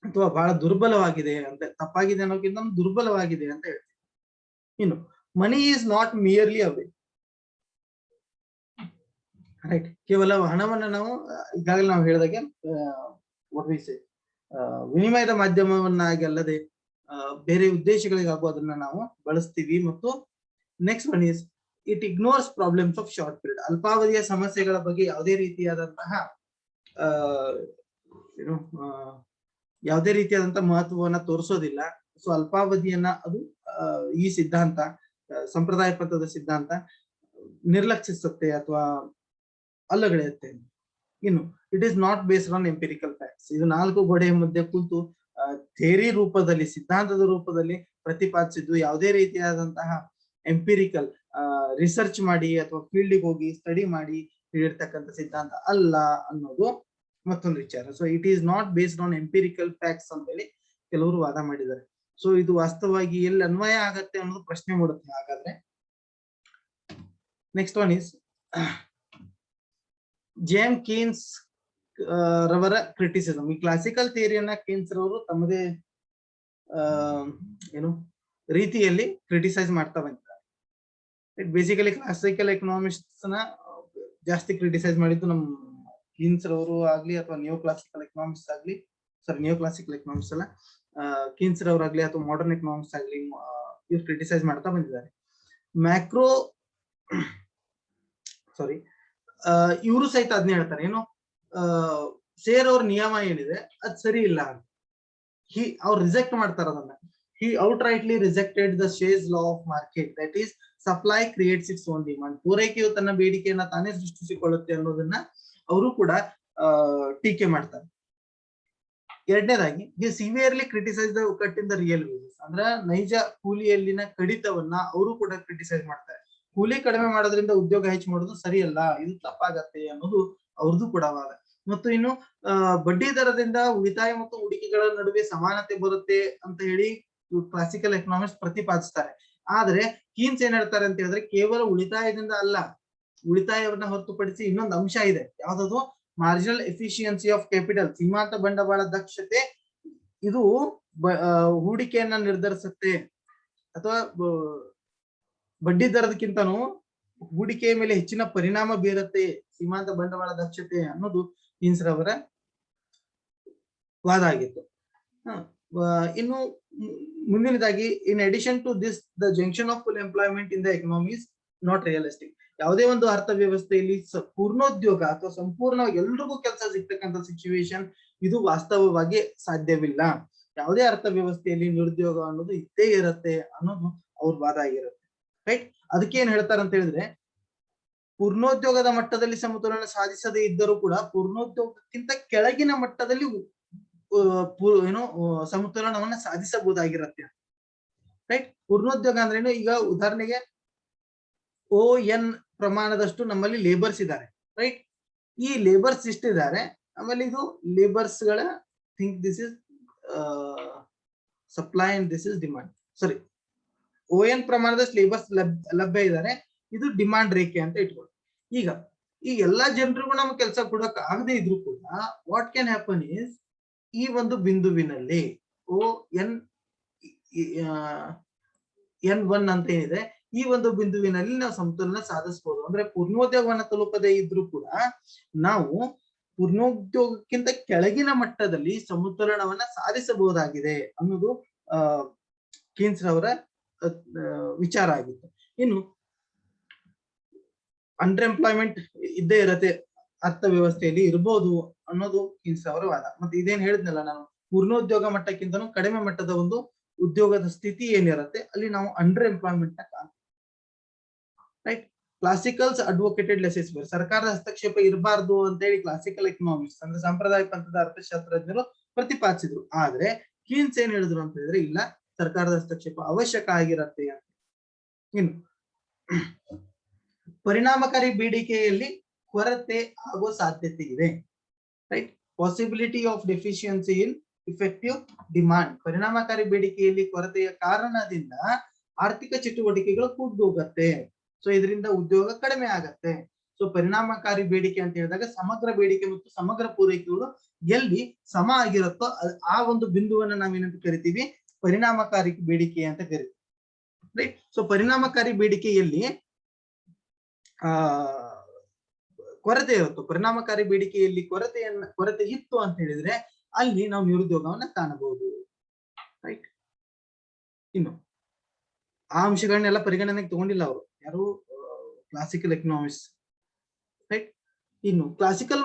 ಅಥವಾ ಬಹಳ ದುರ್ಬಲವಾಗಿದೆ ಅಂತ, ತಪ್ಪಾಗಿದೆ ಅನ್ನೋಕ್ಕಿಂತ ದುರ್ಬಲವಾಗಿದೆ ಅಂತ ಹೇಳ್ತೀವಿ. ಇನ್ನು money is not merely away, right. ಕೇವಲ ಹಣವನ್ನ ನಾವು ಈಗಾಗಲೇ ನಾವು ಹೇಳಿದಾಗೆ ವಿನಿಮಯದ ಮಾಧ್ಯಮವನ್ನಾಗಿ ಅಲ್ಲದೆ ಬೇರೆ ಉದ್ದೇಶಗಳಿಗಾಗೂ ಅದನ್ನ ನಾವು ಬಳಸ್ತೀವಿ. ಮತ್ತು next one is it ignores problems of short period. ಅಲ್ಪಾವಧಿಯ ಸಮಸ್ಯೆಗಳ ಬಗ್ಗೆ ಯಾವುದೇ ರೀತಿಯಾದಂತಹ ಯಾವುದೇ ರೀತಿಯಾದಂತಹ ಮಹತ್ವವನ್ನ ತೋರಿಸೋದಿಲ್ಲ. ಸೊ ಅಲ್ಪಾವಧಿಯನ್ನ ಅದು ಈ ಸಿದ್ಧಾಂತ, ಸಂಪ್ರದಾಯ ಪಂಥದ ಸಿದ್ಧಾಂತ ನಿರ್ಲಕ್ಷಿಸುತ್ತೆ ಅಥವಾ ಅಲ್ಲಗಳೆಯುತ್ತೆ. ಇನ್ನು it is not based on empirical facts. ಇದು ನಾಲ್ಕು ಗೋಡೆಯ ಮಧ್ಯೆ ಕುಂತು ಥಿಯರಿ ರೂಪದಲ್ಲಿ, ಸಿದ್ಧಾಂತದ ರೂಪದಲ್ಲಿ ಪ್ರತಿಪಾದಿಸಿದ್ದು ಯಾವುದೇ ರೀತಿಯಾದಂತಹ ಎಂಪಿರಿಕಲ್ ರಿಸರ್ಚ್ ಮಾಡಿ ಅಥವಾ ಫೀಲ್ಡ್ಗೆ ಹೋಗಿ ಸ್ಟಡಿ ಮಾಡಿ ಹೇಳಿರ್ತಕ್ಕಂಥ ಸಿದ್ಧಾಂತ ಅಲ್ಲ ಅನ್ನೋದು ಮತ್ತೊಂದು ವಿಚಾರ. So it is not based on empirical facts ಅಂತ ಹೇಳಿ ಕೆಲವರು ವಾದ ಮಾಡಿದ್ದಾರೆ. ಸೊ ಇದು ವಾಸ್ತವವಾಗಿ ಎಲ್ಲಿ ಅನ್ವಯ ಆಗತ್ತೆ ಅನ್ನೋದು ಪ್ರಶ್ನೆ ಮೂಡುತ್ತೆ. ಹಾಗಾದ್ರೆ ನೆಕ್ಸ್ಟ್ ಒನ್ ಈಸ್ ಜೇಮ್ ಕೀನ್ಸ್ ರವರ ಕ್ರಿಟಿಸಿಸಮ್. ಈ ಕ್ಲಾಸಿಕಲ್ ಥಿಯರಿಯನ್ನ ಕೀನ್ಸ್ ರವರು ತಮ್ಮದೇ ರೀತಿಯಲ್ಲಿ ಕ್ರಿಟಿಸೈಸ್ ಮಾಡ್ತಾ ಬಂದಿದ್ದಾರೆ. ಬೇಸಿಕಲಿ ಕ್ಲಾಸಿಕಲ್ ಎಕನಾಮಿಕ್ಸ್ ನ ಜಾಸ್ತಿ ಕ್ರಿಟಿಸೈಸ್ ಮಾಡಿದ್ದು ನಮ್ಮ ಕೀನ್ಸ್ ರವರು ಆಗ್ಲಿ ಅಥವಾ ನ್ಯೂ ಕ್ಲಾಸಿಕಲ್ ಎಕನಾಮಿಕ್ಸ್ ಆಗ್ಲಿ, ನ್ಯೂ ಕ್ಲಾಸಿಕಲ್ ಎಕನಾಮಿಕ್ಸ್ ಅಲ್ಲ, ಕೀನ್ಸ್ ರವರಾಗ್ಲಿ ಅಥವಾ ಮಾಡರ್ನ್ ಎಕನಾಮಿಕ್ಸ್ ಆಗ್ಲಿ ಇವ್ರು ಕ್ರಿಟಿಸೈಸ್ ಮಾಡ್ತಾ ಬಂದಿದ್ದಾರೆ. ಇವರು ಸಹಿತ ಅದನ್ನ ಹೇಳ್ತಾರೆ, ಏನು ಸೇರ್ ಅವ್ರ ನಿಯಮ ಏನಿದೆ ಅದ್ ಸರಿ ಇಲ್ಲ ಅಂತ. ಅವ್ರು ರಿಜೆಕ್ಟ್ ಮಾಡ್ತಾರ ಅದನ್ನ. He outrightly rejected the Shay's law of market, that is supply creates its own demand. ಪೂರೈಕೆಯು ತನ್ನ ಬೇಡಿಕೆಯನ್ನ ತಾನೇ ಸೃಷ್ಟಿಸಿಕೊಳ್ಳುತ್ತೆ ಅನ್ನೋದನ್ನ ಅವರು ಕೂಡ ಟೀಕೆ ಮಾಡ್ತಾರೆ. ಎರಡನೇದಾಗಿ, he severely criticized the cut in the real wages. ಅಂದ್ರ ನೈಜ ಕೂಲಿಯಲ್ಲಿನ ಕಡಿತವನ್ನ ಅವರು ಕೂಡ ಕ್ರಿಟಿಸೈಸ್ ಮಾಡ್ತಾರೆ. ಕೂಲಿ ಕಡಿಮೆ ಮಾಡೋದ್ರಿಂದ ಉದ್ಯೋಗ ಹೆಚ್ಚು ಮಾಡೋದು ಸರಿಯಲ್ಲ, ಇದು ತಪ್ಪಾಗತ್ತೆ ಅನ್ನೋದು ಅವ್ರದ್ದು ಕೂಡ ವಾದ. ಮತ್ತು ಇನ್ನು ಬಡ್ಡಿ ದರದಿಂದ ಉಳಿತಾಯ ಮತ್ತು ಹೂಡಿಕೆಗಳ ನಡುವೆ ಸಮಾನತೆ ಬರುತ್ತೆ ಅಂತ ಹೇಳಿ ಕ್ಲಾಸಿಕಲ್ ಎಕನಾಮಿಕ್ಸ್ ಪ್ರತಿಪಾದಿಸ್ತಾರೆ. ಆದ್ರೆ ಕೀನ್ಸ್ ಏನ್ ಹೇಳ್ತಾರೆ ಅಂತ ಹೇಳಿದ್ರೆ, ಕೇವಲ ಉಳಿತಾಯದಿಂದ ಅಲ್ಲ, ಉಳಿತಾಯವನ್ನ ಹೊರತುಪಡಿಸಿ ಇನ್ನೊಂದು ಅಂಶ ಇದೆ. ಯಾವ್ದದು? ಮಾರ್ಜಿನಲ್ ಎಫಿಷಿಯನ್ಸಿ ಆಫ್ ಕ್ಯಾಪಿಟಲ್, ಸೀಮಾಂತ ಬಂಡವಾಳ ದಕ್ಷತೆ. ಇದು ಹೂಡಿಕೆಯನ್ನ ನಿರ್ಧರಿಸುತ್ತೆ ಅಥವಾ ಬಡ್ಡಿ ದರದಕ್ಕಿಂತನೂ ಹೂಡಿಕೆಯ ಮೇಲೆ ಹೆಚ್ಚಿನ ಪರಿಣಾಮ ಬೀರುತ್ತೆ ಸೀಮಾಂತ ಬಂಡವಾಳ ದಕ್ಷತೆ ಅನ್ನೋದು ಕೀನ್ಸ್ ರವರ ವಾದ ಆಗಿತ್ತು. ಇನ್ನು ಮುಂದಿನದಾಗಿ in addition to this the assumption of full employment in the economy is not realistic. ಯಾವುದೇ ಒಂದು ಅರ್ಥವ್ಯವಸ್ಥೆಯಲ್ಲಿ ಪೂರ್ಣೋದ್ಯೋಗ ಅಥವಾ ಸಂಪೂರ್ಣವಾಗಿ ಎಲ್ರಿಗೂ ಕೆಲಸ ಸಿಗ್ತಕ್ಕಂಥ ಸಿಚುವೇಶನ್ ಇದು ವಾಸ್ತವವಾಗಿ ಸಾಧ್ಯವಿಲ್ಲ. ಯಾವುದೇ ಅರ್ಥವ್ಯವಸ್ಥೆಯಲ್ಲಿ ನಿರುದ್ಯೋಗ ಅನ್ನೋದು ಇದ್ದೇ ಇರುತ್ತೆ ಅನ್ನೋದು ಅವ್ರ ವಾದ ಆಗಿರುತ್ತೆ. ರೈಟ್, ಅದಕ್ಕೆ ಏನ್ ಹೇಳ್ತಾರೆ ಅಂತ ಹೇಳಿದ್ರೆ, ಪೂರ್ಣೋದ್ಯೋಗದ ಮಟ್ಟದಲ್ಲಿ ಸಮತೋಲನ ಸಾಧಿಸದೇ ಇದ್ದರೂ ಕೂಡ ಪೂರ್ಣೋದ್ಯೋಗಕ್ಕಿಂತ ಕೆಳಗಿನ ಮಟ್ಟದಲ್ಲಿ ಏನು ಸಮತೋಲನವನ್ನ ಸಾಧಿಸಬಹುದಾಗಿರುತ್ತೆ. ರೈಟ್, ಪೂರ್ಣೋದ್ಯೋಗ ಅಂದ್ರೇನು, ಈಗ ಉದಾಹರಣೆಗೆ ON ಪ್ರಮಾಣದಷ್ಟು ನಮ್ಮಲ್ಲಿ ಲೇಬರ್ಸ್ ಇದ್ದಾರೆ. ರೈಟ್, ಈ ಲೇಬರ್ಸ್ ಇಷ್ಟಿದ್ದಾರೆ, ಆಮೇಲೆ ಇದು ಲೇಬರ್ಸ್ ಗಳ think this is supply and this is demand. Sorry, ON ಪ್ರಮಾಣದಷ್ಟು ಲೇಬರ್ಸ್ ಲಭ್ಯ ಇದ್ದಾರೆ, ಇದು ಡಿಮಾಂಡ್ ರೇಖೆ ಅಂತ ಇಟ್ಕೊಳ್ಳಿ. ಈಗ ಈ ಎಲ್ಲಾ ಜನರಿಗೂ ನಮ್ಗೆ ಕೆಲಸ ಕೊಡಕ್ ಆಗದೆ ಇದ್ರು ಕೂಡ ವಾಟ್ ಕ್ಯಾನ್ ಹ್ಯಾಪನ್ ಇಸ್, ಈ ಒಂದು ಬಿಂದುವಿನಲ್ಲಿ N1 ಅಂತ ಏನಿದೆ, ಈ ಒಂದು ಬಿಂದುವಿನಲ್ಲಿ ನಾವು ಸಮತೋಲನ ಸಾಧಿಸಬಹುದು. ಅಂದ್ರೆ ಪೂರ್ಣೋದ್ಯೋಗವನ್ನ ತಲುಪದೇ ಇದ್ರೂ ಕೂಡ ನಾವು ಪೂರ್ಣೋದ್ಯೋಗಕ್ಕಿಂತ ಕೆಳಗಿನ ಮಟ್ಟದಲ್ಲಿ ಸಮತೋಲನವನ್ನ ಸಾಧಿಸಬಹುದಾಗಿದೆ ಅನ್ನೋದು ಕೀನ್ಸ್ ರವರ ವಿಚಾರ ಆಗಿತ್ತು. ಇನ್ನು ಅಂಡರ್ ಎಂಪ್ಲಾಯ್ಮೆಂಟ್ ಇದ್ದೇ ಇರತ್ತೆ ಅರ್ಥವ್ಯವಸ್ಥೆಯಲ್ಲಿ ಇರಬಹುದು ಅನ್ನೋದು ಕೀನ್ಸ್ ಅವರ ವಾದ. ಮತ್ತೆ ಇದೇನ್ ಹೇಳಿದ್ನಲ್ಲ ನಾನು, ಪೂರ್ಣೋದ್ಯೋಗ ಮಟ್ಟಕ್ಕಿಂತನೂ ಕಡಿಮೆ ಮಟ್ಟದ ಒಂದು ಉದ್ಯೋಗದ ಸ್ಥಿತಿ ಏನಿರತ್ತೆ ಅಲ್ಲಿ ನಾವು ಅಂಡರ್ ಎಂಪ್ಲಾಯ್ಮೆಂಟ್ ನ ಕಾಣ್ತೀವಿ. ರೈಟ್, ಕ್ಲಾಸಿಕಲ್ಸ್ ಅಡ್ವೊಕೇಟೆಡ್ ಲೆಸೆಸ್ ವೇರ್, ಸರ್ಕಾರದ ಹಸ್ತಕ್ಷೇಪ ಇರಬಾರ್ದು ಅಂತ ಹೇಳಿ ಕ್ಲಾಸಿಕಲ್ ಎಕನಾಮಿಕ್ಸ್ ಅಂದ್ರೆ ಸಾಂಪ್ರದಾಯಿಕ ಪಂಥದ ಅರ್ಥಶಾಸ್ತ್ರಜ್ಞರು ಪ್ರತಿಪಾದಿಸಿದ್ರು. ಆದ್ರೆ ಕೀನ್ಸ್ ಏನ್ ಹೇಳಿದ್ರು ಅಂತ ಹೇಳಿದ್ರೆ, ಇಲ್ಲ, ಸರ್ಕಾರದ ಹಸ್ತಕ್ಷೇಪ ಅವಶ್ಯಕ ಆಗಿರತ್ತೆ ಅಂತ. ಇನ್ನು ಪರಿಣಾಮಕಾರಿ ಬೇಡಿಕೆಯಲ್ಲಿ ಕೊರತೆ ಆಗೋ ಸಾಧ್ಯತೆ ಇದೆ. Right, possibility of deficiency in effective demand. ಪರಿಣಾಮಕಾರಿ ಬೇಡಿಕೆಯಲ್ಲಿ ಕೊರತೆಯ ಕಾರಣದಿಂದ ಆರ್ಥಿಕ ಚಟುವಟಿಕೆಗಳು ಕುಗ್ಗೋಗತ್ತೆ. ಸೊ ಇದರಿಂದ ಉದ್ಯೋಗ ಕಡಿಮೆ ಆಗತ್ತೆ. ಸೊ ಪರಿಣಾಮಕಾರಿ ಬೇಡಿಕೆ ಅಂತ ಹೇಳಿದಾಗ ಸಮಗ್ರ ಬೇಡಿಕೆ ಮತ್ತು ಸಮಗ್ರ ಪೂರೈಕೆಗಳು ಎಲ್ಲಿ ಸಮ ಆಗಿರುತ್ತೋ ಆ ಒಂದು ಬಿಂದುವನ್ನ ನಾವೇನಂತ ಕರಿತೀವಿ, ಪರಿಣಾಮಕಾರಿ ಬೇಡಿಕೆ ಅಂತ ಕರಿತೀವಿ. ರೈಟ್, ಸೊ ಪರಿಣಾಮಕಾರಿ ಬೇಡಿಕೆಯಲ್ಲಿ ಕೊರತೆ ಇರುತ್ತೋ, ಪರಿಣಾಮಕಾರಿ ಬೇಡಿಕೆಯಲ್ಲಿ ಕೊರತೆ ಇತ್ತು ಅಂತ ಹೇಳಿದ್ರೆ ಅಲ್ಲಿ ನಾವು ನಿರುದ್ಯೋಗವನ್ನ ಕಾಣಬಹುದು. ರೈಟ್, ಇನ್ನು ಆ ಅಂಶಗಳನ್ನೆಲ್ಲ ಪರಿಗಣನೆಗೆ ತಗೊಂಡಿಲ್ಲ ಅವರು ಯಾರು, ಕ್ಲಾಸಿಕಲ್ ಎಕನಾಮಿಕ್ಸ್. ರೈಟ್, ಇನ್ನು ಕ್ಲಾಸಿಕಲ್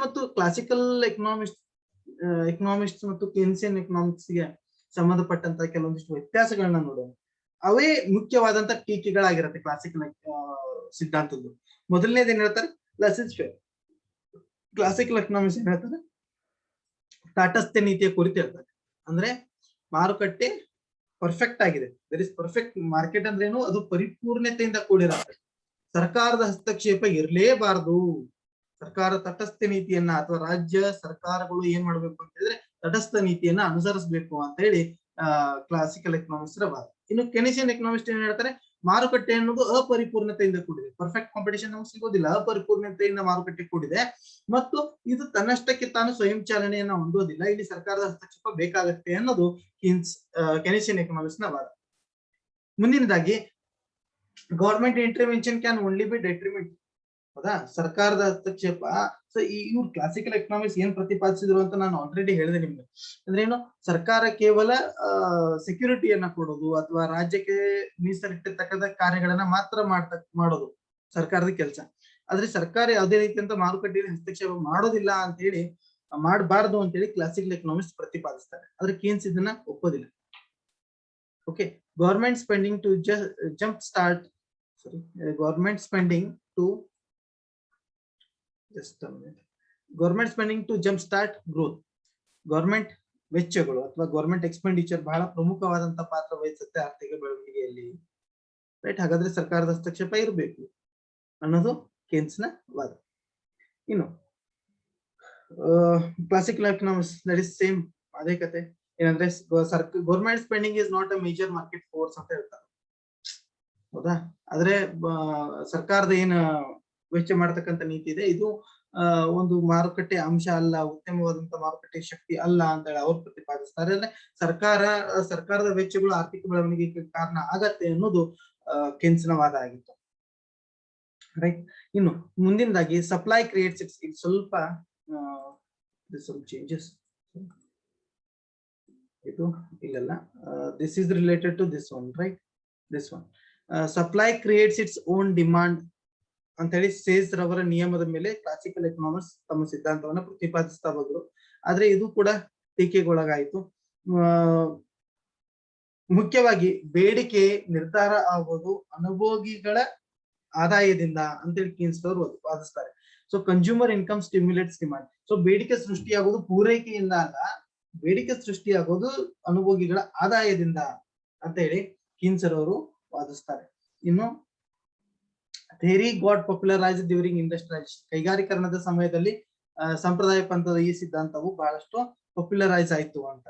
ಎಕನಾಮಿಕ್ಸ್ ಮತ್ತು ಕೇನ್ಸಿಯನ್ ಎಕನಾಮಿಕ್ಸ್ ಗೆ ಸಂಬಂಧಪಟ್ಟಂತ ಕೆಲವೊಂದಿಷ್ಟು ವ್ಯತ್ಯಾಸಗಳನ್ನ ನೋಡೋಣ. ಅವೇ ಮುಖ್ಯವಾದಂತ ಟೀಕೆಗಳಾಗಿರುತ್ತೆ ಕ್ಲಾಸಿಕಲ್ ಸಿದ್ಧಾಂತದ್ದು. ಮೊದಲನೇದು ಏನ್ ಹೇಳ್ತಾರೆ, ಲೆಸೆಸ್ ಫೇರ್. ಕ್ಲಾಸಿಕಲ್ ಎಕನಾಮಿಕ್ಸ್ ಏನ್ ಹೇಳ್ತಾರೆ, ತಾಟಸ್ಥ್ಯ ನೀತಿಯ ಕುರಿತು ಹೇಳ್ತಾರೆ. ಅಂದ್ರೆ ಮಾರುಕಟ್ಟೆ ಪರ್ಫೆಕ್ಟ್ ಆಗಿದೆ, ದರ್ ಇಸ್ ಪರ್ಫೆಕ್ಟ್ ಮಾರ್ಕೆಟ್ ಅಂದ್ರೇನು, ಅದು ಪರಿಪೂರ್ಣತೆಯಿಂದ ಕೂಡಿರುತ್ತೆ. ಸರ್ಕಾರದ ಹಸ್ತಕ್ಷೇಪ ಇರಲೇಬಾರದು. ಸರ್ಕಾರ ತಟಸ್ಥ ನೀತಿಯನ್ನ ಅಥವಾ ರಾಜ್ಯ ಸರ್ಕಾರಗಳು ಏನ್ ಮಾಡ್ಬೇಕು ಅಂತ ಹೇಳಿದ್ರೆ ತಟಸ್ಥ ನೀತಿಯನ್ನ ಅನುಸರಿಸಬೇಕು ಅಂತ ಹೇಳಿ ಕ್ಲಾಸಿಕಲ್ ಎಕನಾಮಿಕ್ಸ್ ವಾದ. ಇನ್ನು ಕೆನಿಸಿಯನ್ ಎಕನಾಮಿಕ್ಸ್ ಏನ್ ಹೇಳ್ತಾರೆ, ಮಾರುಕಟ್ಟೆ ಅನ್ನೋದು ಅಪರಿಪೂರ್ಣತೆಯಿಂದ ಕೂಡಿದೆ, ಪರ್ಫೆಕ್ಟ್ ಕಾಂಪಿಟೇಷನ್ ನಮ್ಗೆ ಸಿಗೋದಿಲ್ಲ, ಅಪರಿಪೂರ್ಣತೆಯಿಂದ ಮಾರುಕಟ್ಟೆ ಕೂಡಿದೆ ಮತ್ತು ಇದು ತನ್ನಷ್ಟಕ್ಕೆ ತಾನು ಸ್ವಯಂ ಚಾಲನೆಯನ್ನ ಹೊಂದೋದಿಲ್ಲ, ಇಲ್ಲಿ ಸರ್ಕಾರದ ಹಸ್ತಕ್ಷೇಪ ಬೇಕಾಗತ್ತೆ ಅನ್ನೋದು ಕೆನಿಸಿಯನ್ ಎಕನಾಮಿಕ್ಸ್ ನ ವಾದ. ಮುಂದಿನದಾಗಿ government intervention can only be detriment. ಹೌದಾ, ಸರ್ಕಾರದ ಹಸ್ತಕ್ಷೇಪ. ಸೊ ಇವ್ರು ಕ್ಲಾಸಿಕಲ್ ಎಕನಾಮಿಕ್ಸ್ ಏನ್ ಪ್ರತಿಪಾದಿಸಿದ್ರು ಅಂತ ನಾನು ಆಲ್ರೆಡಿ ಹೇಳಿದೆ ನಿಮ್ಗೆ. ಅಂದ್ರೆ ಏನು, ಸರ್ಕಾರ ಕೇವಲ ಸೆಕ್ಯೂರಿಟಿಯನ್ನ ಕೊಡೋದು ಅಥವಾ ರಾಜ್ಯಕ್ಕೆ ಮೀಸಲಿಟ್ಟಿರ್ತಕ್ಕಂಥ ಕಾರ್ಯಗಳನ್ನ ಮಾತ್ರ ಮಾಡೋದು ಸರ್ಕಾರದ ಕೆಲಸ. ಆದ್ರೆ ಸರ್ಕಾರ ಯಾವುದೇ ರೀತಿಯಂತ ಮಾರುಕಟ್ಟೆಯಲ್ಲಿ ಹಸ್ತಕ್ಷೇಪ ಮಾಡೋದಿಲ್ಲ ಅಂತ ಹೇಳಿ, ಮಾಡಬಾರ್ದು ಅಂತ ಹೇಳಿ ಕ್ಲಾಸಿಕಲ್ ಎಕನಾಮಿಕ್ಸ್ ಪ್ರತಿಪಾದಿಸ್ತಾರೆ. ಆದ್ರೆ ಕೀನ್ಸ್ ಇದನ್ನ ಒಪ್ಪೋದಿಲ್ಲ. Okay, government spending to jump start government spending to government spending to jump start growth. Government ವೆಚ್ಚಗಳು ಅಥವಾ ಗವರ್ಮೆಂಟ್ ಎಕ್ಸ್ಪೆಂಡಿಚರ್ ಬಹಳ ಪ್ರಮುಖವಾದಂತಹ ಪಾತ್ರ ವಹಿಸುತ್ತೆ ಆರ್ಥಿಕ ಬೆಳವಣಿಗೆಯಲ್ಲಿ. ರೈಟ್, ಹಾಗಾದ್ರೆ ಸರ್ಕಾರದ ಹಸ್ತಕ್ಷೇಪ ಇರಬೇಕು ಅನ್ನೋದು ಕೇನ್ಸ್ ನ ವಾದ. ಇನ್ನು classical economics that is same ಅದೇ ಕತೆ. ಏನಂದ್ರೆ government spending is not a major market force ಅಂತ ಹೇಳ್ತಾರೆ. ಹೌದಾ, ಆದ್ರೆ ಸರ್ಕಾರದ ಏನ್ ವೆಚ್ಚ ಮಾಡತಕ್ಕಂತ ನೀತಿ ಇದೆ ಇದು ಒಂದು ಮಾರುಕಟ್ಟೆ ಅಂಶ ಅಲ್ಲ, ಉತ್ತಮವಾದಂತ ಮಾರುಕಟ್ಟೆ ಶಕ್ತಿ ಅಲ್ಲ ಅಂತ ಹೇಳಿ ಅವ್ರು ಪ್ರತಿಪಾದಿಸ್ತಾರೆ. ಅಂದ್ರೆ ಸರ್ಕಾರದ ವೆಚ್ಚಗಳು ಆರ್ಥಿಕ ಬೆಳವಣಿಗೆಗೆ ಕಾರಣ ಆಗತ್ತೆ ಅನ್ನೋದು ಕೇನ್ಸ್ ನ ವಾದ ಆಗಿತ್ತು. ರೈಟ್. ಇನ್ನು ಮುಂದಿನದಾಗಿ ಸಪ್ಲೈ ಕ್ರಿಯೇಟ್ಸ್ ಇಟ್ಸ್, ಇದು ಸ್ವಲ್ಪ ಚೇಂಜಸ್, ಇದು ಇಲ್ಲಲ್ಲ, this is related to this one, right, this one. Supply creates its own demand ಅಂತ ಹೇಳಿ ಸೇಸ್ ರವರ ನಿಯಮದ ಮೇಲೆ ಕ್ಲಾಸಿಕಲ್ ಎಕನಾಮಿಕ್ಸ್ ತಮ್ಮ ಸಿದ್ಧಾಂತವನ್ನ ಪ್ರತಿಪಾದಿಸ್ತಾ ಹೋದ್ರು. ಆದ್ರೆ ಇದು ಕೂಡ ಟೀಕೆಗೊಳಗಾಯಿತು. ಮುಖ್ಯವಾಗಿ ಬೇಡಿಕೆ ನಿರ್ಧಾರ ಆಗೋದು ಅನುಭೋಗಿಗಳ ಆದಾಯದಿಂದ ಅಂತೇಳಿ ಕೀನ್ಸ್ ಅವರು ವಾದಿಸ್ತಾರೆ. So consumer income stimulates demand. So ಬೇಡಿಕೆ ಸೃಷ್ಟಿಯಾಗೋದು ಪೂರೈಕೆಯಿಂದ ಅಲ್ಲ, ಬೇಡಿಕೆ ಸೃಷ್ಟಿಯಾಗೋದು ಅನುಭೋಗಿಗಳ ಆದಾಯದಿಂದ ಅಂತ ಹೇಳಿ ಕೀನ್ಸರ್ ಅವರು ವಾದಿಸ್ತಾರೆ. ಇನ್ನು theory got popularised during industrialisation, ಕೈಗಾರಿಕರಣದ ಸಮಯದಲ್ಲಿ ಸಂಪ್ರದಾಯ ಪಂಥದ ಈ ಸಿದ್ಧಾಂತವು ಬಹಳಷ್ಟು ಪಾಪ್ಯುಲರೈಸ್ ಆಯ್ತು ಅಂತ.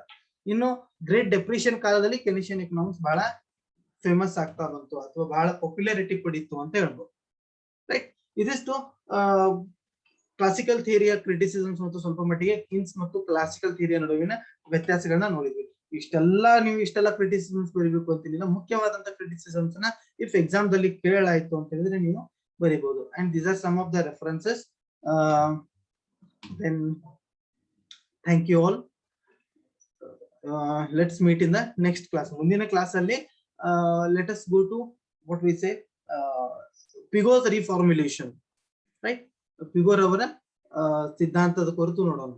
ಇನ್ನು ಗ್ರೇಟ್ ಡೆಪ್ರೆಷನ್ ಕಾಲದಲ್ಲಿ ಕೆನಿಷಿಯನ್ ಎಕನಾಮಿಕ್ಸ್ ಬಹಳ ಫೇಮಸ್ ಆಗ್ತಾ ಬಂತು ಅಥವಾ ಬಹಳ ಪಾಪ್ಯುಲಾರಿಟಿ ಪಡೀತು ಅಂತ ಹೇಳ್ಬೋದು, ರೈಟ್. ಇದಿಷ್ಟು ಕ್ಲಾಸಿಕಲ್ ಥಿಯರಿಯ ಕ್ರಿಟಿಸಿಸಮ್ಸ್ ಮತ್ತು ಸ್ವಲ್ಪ ಮಟ್ಟಿಗೆ ಕೀನ್ಸ್ ಮತ್ತು ಕ್ಲಾಸಿಕಲ್ ಥಿಯರಿಯ ನಡುವಿನ ವ್ಯತ್ಯಾಸಗಳನ್ನ ನೋಡಿದ್ವಿ. ಇಷ್ಟೆಲ್ಲ ಕ್ರಿಟಿಸಿಸಮ್ಸ್ ಬರೀಬೇಕು ಅಂತಿಲ್ಲ, ಮುಖ್ಯವಾದಂತ ಕ್ರಿಟಿಸಿಸಮ್ಸ್ ನ ಇಫ್ ಎಕ್ಸಾಮ್ ದಲ್ಲಿ ಕೇಳಾಯ್ತು ಅಂತ ಹೇಳಿದ್ರೆ ನೀವು ಬರೀಬಹುದು. And these are some of the references. Then thank you all. Let's meet in the next class. ಮುಂದಿನ ಕ್ಲಾಸ್ ಅಲ್ಲಿ let us go to what we say Pigou's reformulation, right. ಪಿಗೋರ್ ಅವರ ಸಿದ್ಧಾಂತದ ಕುರಿತು ನೋಡೋಣ.